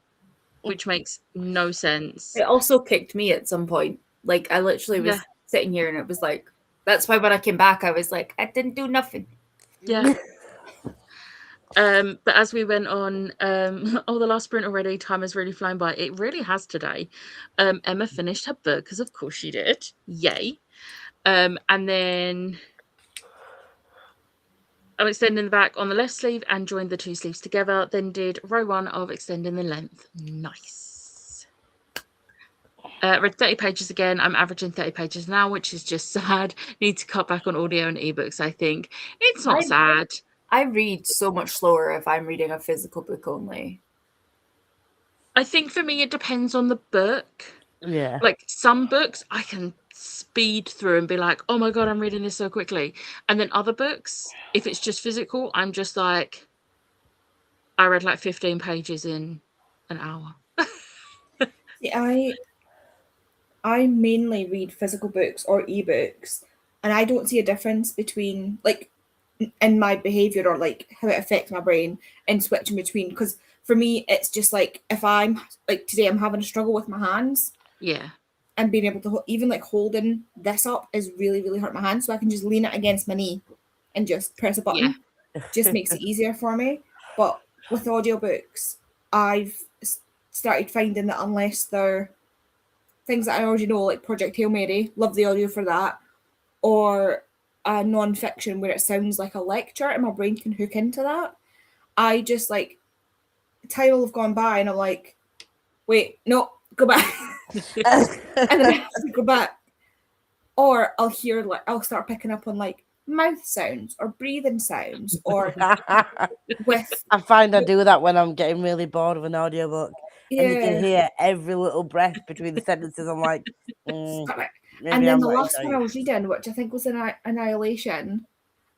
which makes no sense. It also kicked me at some point. Like I literally was sitting here and it was like, that's why when I came back, I was like, I didn't do nothing. Yeah. But as we went on, the last sprint already, time has really flown by. It really has today. Emma finished her book because of course she did. Yay. And then I'm extending the back on the left sleeve and joined the 2 sleeves together. Then did row 1 of extending the length. Nice. Read 30 pages again. I'm averaging 30 pages now, which is just sad. Need to cut back on audio and ebooks, I think. It's not sad. I read so much slower if I'm reading a physical book only. I think for me, it depends on the book. Yeah. Like some books I can speed through and be like, oh my God, I'm reading this so quickly. And then other books, if it's just physical, I'm just like, I read like 15 pages in an hour. See, I mainly read physical books or ebooks, and I don't see a difference between like in my behavior or like how it affects my brain and switching between. Because for me, it's just like if I'm like today, I'm having a struggle with my hands. Yeah. And being able to even like holding this up is really, really hurt my hands. So I can just lean it against my knee and just press a button. Yeah. Just makes it easier for me. But with audiobooks, I've started finding that unless they're things that I already know, like Project Hail Mary, love the audio for that, or a non-fiction where it sounds like a lecture and my brain can hook into that, I just like, time will have gone by and I'm like, wait, no, go back. And then I have to go back. Or I'll hear, like, I'll start picking up on like mouth sounds or breathing sounds or with. I find I do that when I'm getting really bored of an audiobook and you can Yeah. hear every little breath between the sentences. I'm like, Stop it. maybe And then I'm the not last one I enjoying it. was reading, which I think was Annihilation,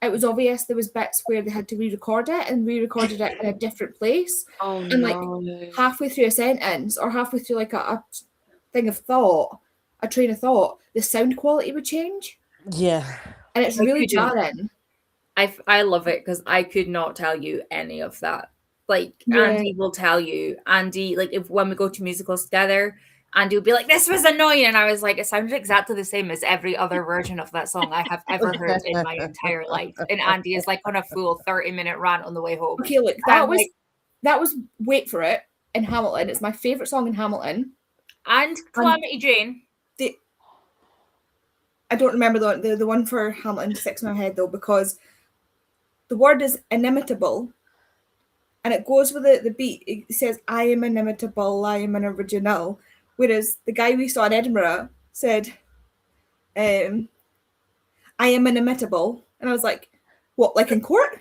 it was obvious there was bits where they had to re-record it and re-recorded it in a different place. Oh And like no. halfway through a sentence or halfway through like a thing of thought, a train of thought, the sound quality would change. Yeah. And it's I really couldn't- jarring. I love it because I could not tell you any of that. Like Yeah. Andy will tell you. Andy, like if when we go to musicals together, Andy will be like, "This was annoying," and I was like, "It sounded exactly the same as every other version of that song I have ever heard in my entire life." And Andy is like on a full 30-minute rant on the way home. Okay, look, I'm that was Wait for It in Hamilton. It's my favourite song in Hamilton. And Calamity Jane. I don't remember the one for Hamilton sticks in my head though, because the word is inimitable. And it goes with the beat. It says, "I am inimitable, I am an original." Whereas the guy we saw in Edinburgh said, "I am inimitable." And I was like, what, like in court?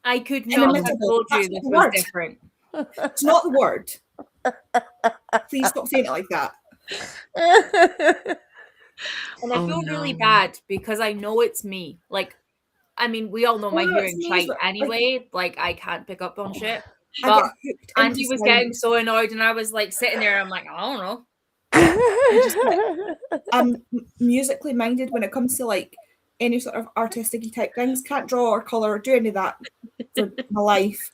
I could not have Inimitable. told you That's this the was word. different. It's not the word. Please stop saying it like that. And I feel really bad because I know it's me. Like, I mean, we all know my Well, it's hearing me, shite but, anyway. Like, I can't pick up on shit. I But get hooked into Andy was sound. getting so annoyed, and I was like sitting there. I'm like, I don't know. I'm musically minded when it comes to like any sort of artistic type things. Can't draw or colour or do any of that for my life.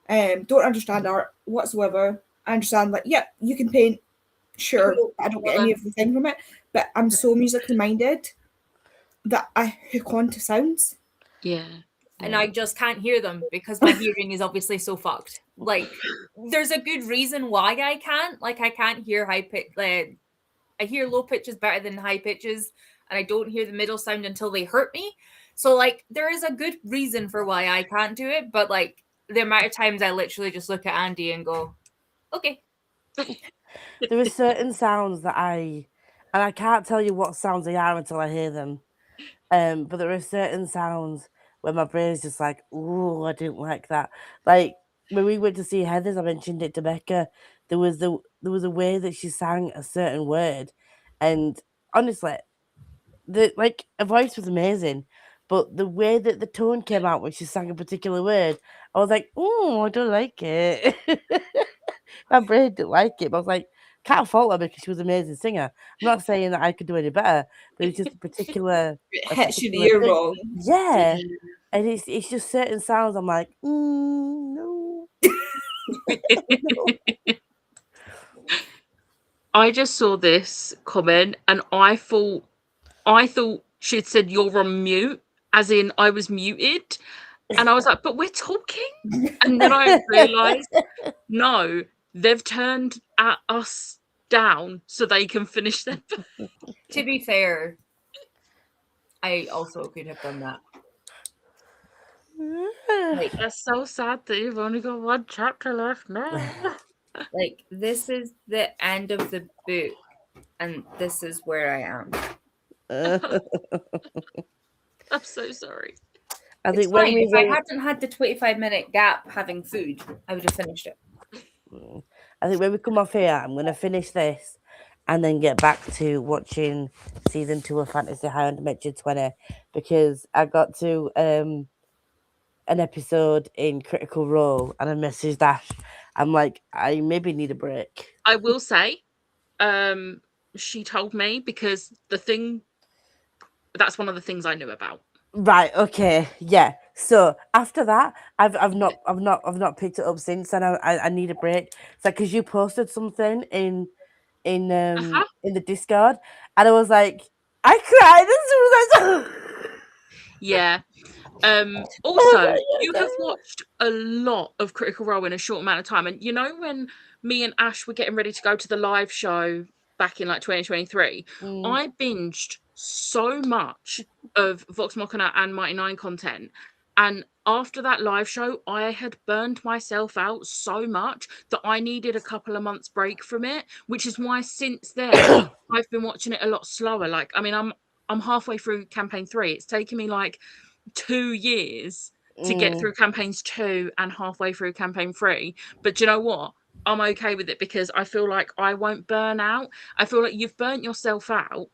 Don't understand art whatsoever. I understand like, yeah, you can paint, sure. I don't get any of the thing from it, but I'm so musically minded that I hook on to sounds. Yeah. And I just can't hear them because my hearing is obviously so fucked. Like, there's a good reason why I can't. Like, I can't hear high pitch. I hear low pitches better than high pitches, and I don't hear the middle sound until they hurt me. So, like, there is a good reason for why I can't do it. But like, the amount of times I literally just look at Andy and go, "Okay." There are certain sounds that and I can't tell you what sounds they are until I hear them. But there are certain sounds where my brain's just like, "Ooh, I didn't like that." Like when we went to see Heather's, I mentioned it to Becca. There was a way that she sang a certain word, and honestly, her voice was amazing, but the way that the tone came out when she sang a particular word, I was like, "Oh, I don't like it." My brain didn't like it, but I was like, can't fault her because she was an amazing singer. I'm not saying that I could do any better, but it's just a particular. It hits you the ear thing. wrong. Yeah, and it's just certain sounds. I'm like, no. I just saw this comment and I thought she'd said you're on mute, as in I was muted. And I was like, but we're talking. And then I realised, no, they've turned at us down so they can finish their. To be fair, I also could have done that. Like, that's so sad that you've only got one chapter left now. Like, this is the end of the book, and this is where I am. I'm so sorry. I think It's fine. If I hadn't had the 25-minute gap having food, I would have finished it. I think when we come off here, I'm going to finish this and then get back to watching season 2 of Fantasy High on Dimension 20, because I got to an episode in Critical Role and I messaged Ash. I'm like, I maybe need a break. I will say, she told me, because that's one of the things I knew about. Right, okay, yeah. So after that, I've not picked it up since, and I need a break. It's like because you posted something in the Discord, and I was like, I cried as soon as I saw. Yeah. Also, you have watched a lot of Critical Role in a short amount of time, and you know when me and Ash were getting ready to go to the live show back in like 2023, I binged so much of Vox Machina and Mighty Nine content, and after that live show I had burned myself out so much that I needed a couple of months break from it, which is why since then I've been watching it a lot slower. Like, I mean, I'm halfway through campaign 3. It's taken me like 2 years to get through campaigns 2 and halfway through campaign 3. But do you know what? I'm okay with it because I feel like I won't burn out. I feel like you've burnt yourself out.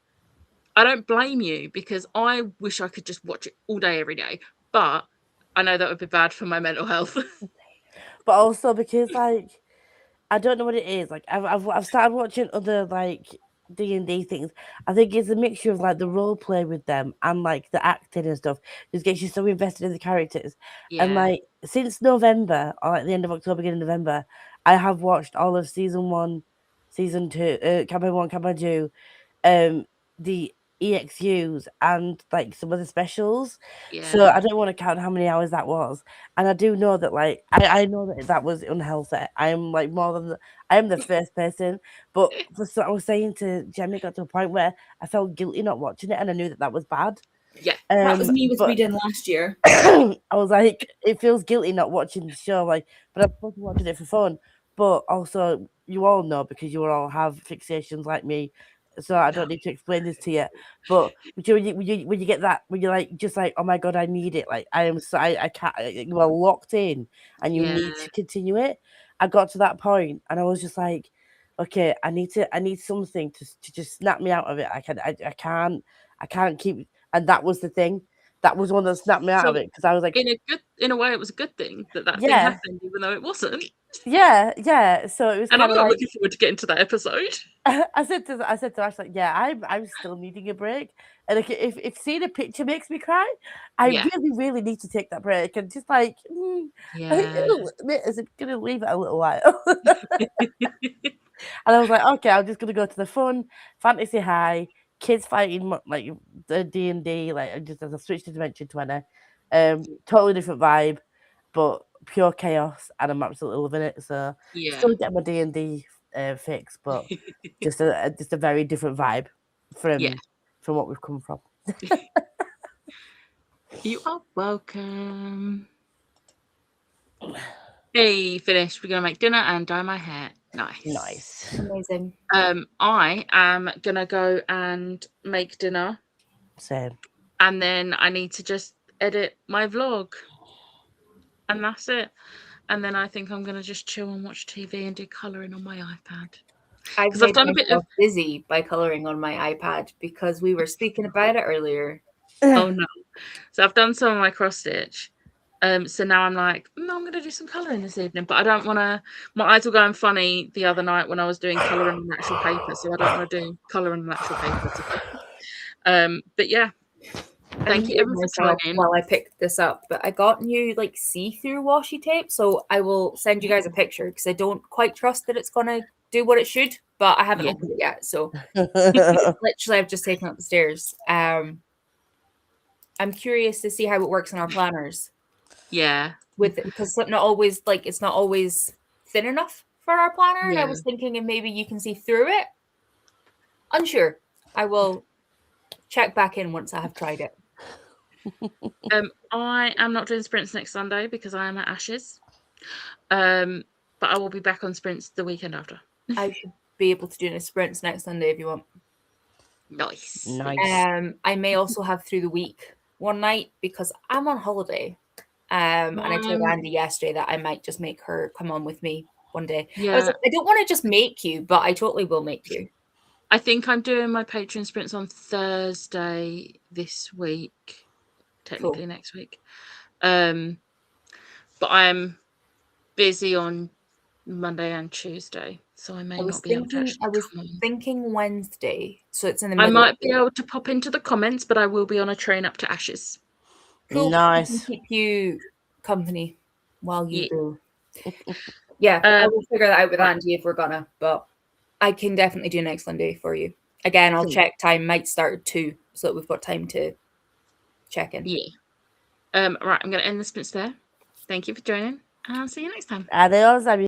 I don't blame you because I wish I could just watch it all day, every day. But I know that would be bad for my mental health. But also because like I don't know what it is. Like I've started watching other like D&D things. I think it's a mixture of like the role play with them and like the acting and stuff. Just gets you so invested in the characters. And Yeah. like since November or like the end of October, beginning of November, I have watched all of season 1, season 2, campaign 1, campaign 2, the EXUs and like some of the specials. So Yeah. I don't want to count how many hours that was. And I do know that like I know that that was unhealthy. I am like I am the first person. But I was saying to Jem, it got to a point where I felt guilty not watching it, and I knew that that was bad. Yeah. That was me with But reading last year. I was like, it feels guilty not watching the show, like, but I'm supposed to be watching it for fun. But also, you all know because you all have fixations like me, so I don't need to explain this to you. But when you get that, when you're like, just like, oh my god, I need it. Like I am, so I can't. You are locked in, and you need Yeah. to continue it. I got to that point, and I was just like, okay, I need something to just snap me out of it. I can't keep. And that was the thing. That was one that snapped me out of So it because I was like, in a way, it was a good thing that thing yeah, happened, even though it wasn't. yeah. So it was And I'm kind of not like looking forward to getting to that episode. I said to Ash like, yeah, I'm still needing a break, and like, if seeing a picture makes me cry, I Yeah. really need to take that break and just like, I think Yeah. is it gonna leave it a little while? And I was like, okay, I'm just gonna go to the fun fantasy high, kids fighting like the D&D, like just as a switch to Dimension 20, totally different vibe, but pure chaos, and I'm absolutely loving it. So Yeah. still get my D&D fix, but just a very different vibe Yeah. from what we've come from. You are welcome. Hey, finished. We're gonna make dinner and dye my hair. Nice. Amazing. I am gonna go and make dinner, Same. and then I need to just edit my vlog, and that's it. And then I think I'm gonna just chill and watch TV and do colouring on my iPad. I've 'Cause I've made done a bit of myself busy by colouring on my iPad because we were speaking about it earlier. oh no. So I've done some of my cross stitch. So now I'm like, no, I'm gonna do some colouring this evening, but I don't wanna. My eyes were going funny the other night when I was doing colouring on actual paper, so I don't want to do colouring on actual paper today. But yeah, thank you everyone for joining. While I picked this up, but I got new like see-through washi tape, so I will send you guys a picture because I don't quite trust that it's gonna do what it should, but I haven't opened it yet, so literally I've just taken it up the stairs. I'm curious to see how it works in our planners. Yeah, with it, because it's not always thin enough for our planner, and I Yeah. was thinking if maybe you can see through it. Unsure. I will check back in once I have tried it. I am not doing sprints next Sunday because I am at Ashes. But I will be back on sprints the weekend after. I should be able to do sprints next Sunday if you want. Nice. I may also have through the week one night because I'm on holiday. And I told Andy yesterday that I might just make her come on with me one day. Yeah. I was like, I don't want to just make you, but I totally will make you. I think I'm doing my Patreon sprints on Thursday this week. Technically next week. But I'm busy on Monday and Tuesday, so I may not be able to actually come on. Thinking Wednesday, so it's in the middle. I might be able to pop into the comments, but I will be on a train up to Ashes. Cool. Nice. I can keep you company while you do. Yeah, I will figure that out with Andy if we're gonna, but I can definitely do next Sunday for you. Again, I'll check time. Might start at 2, so that we've got time to check in. Yeah. Right, I'm going to end the sprints there. Thank you for joining, and I'll see you next time. Adios,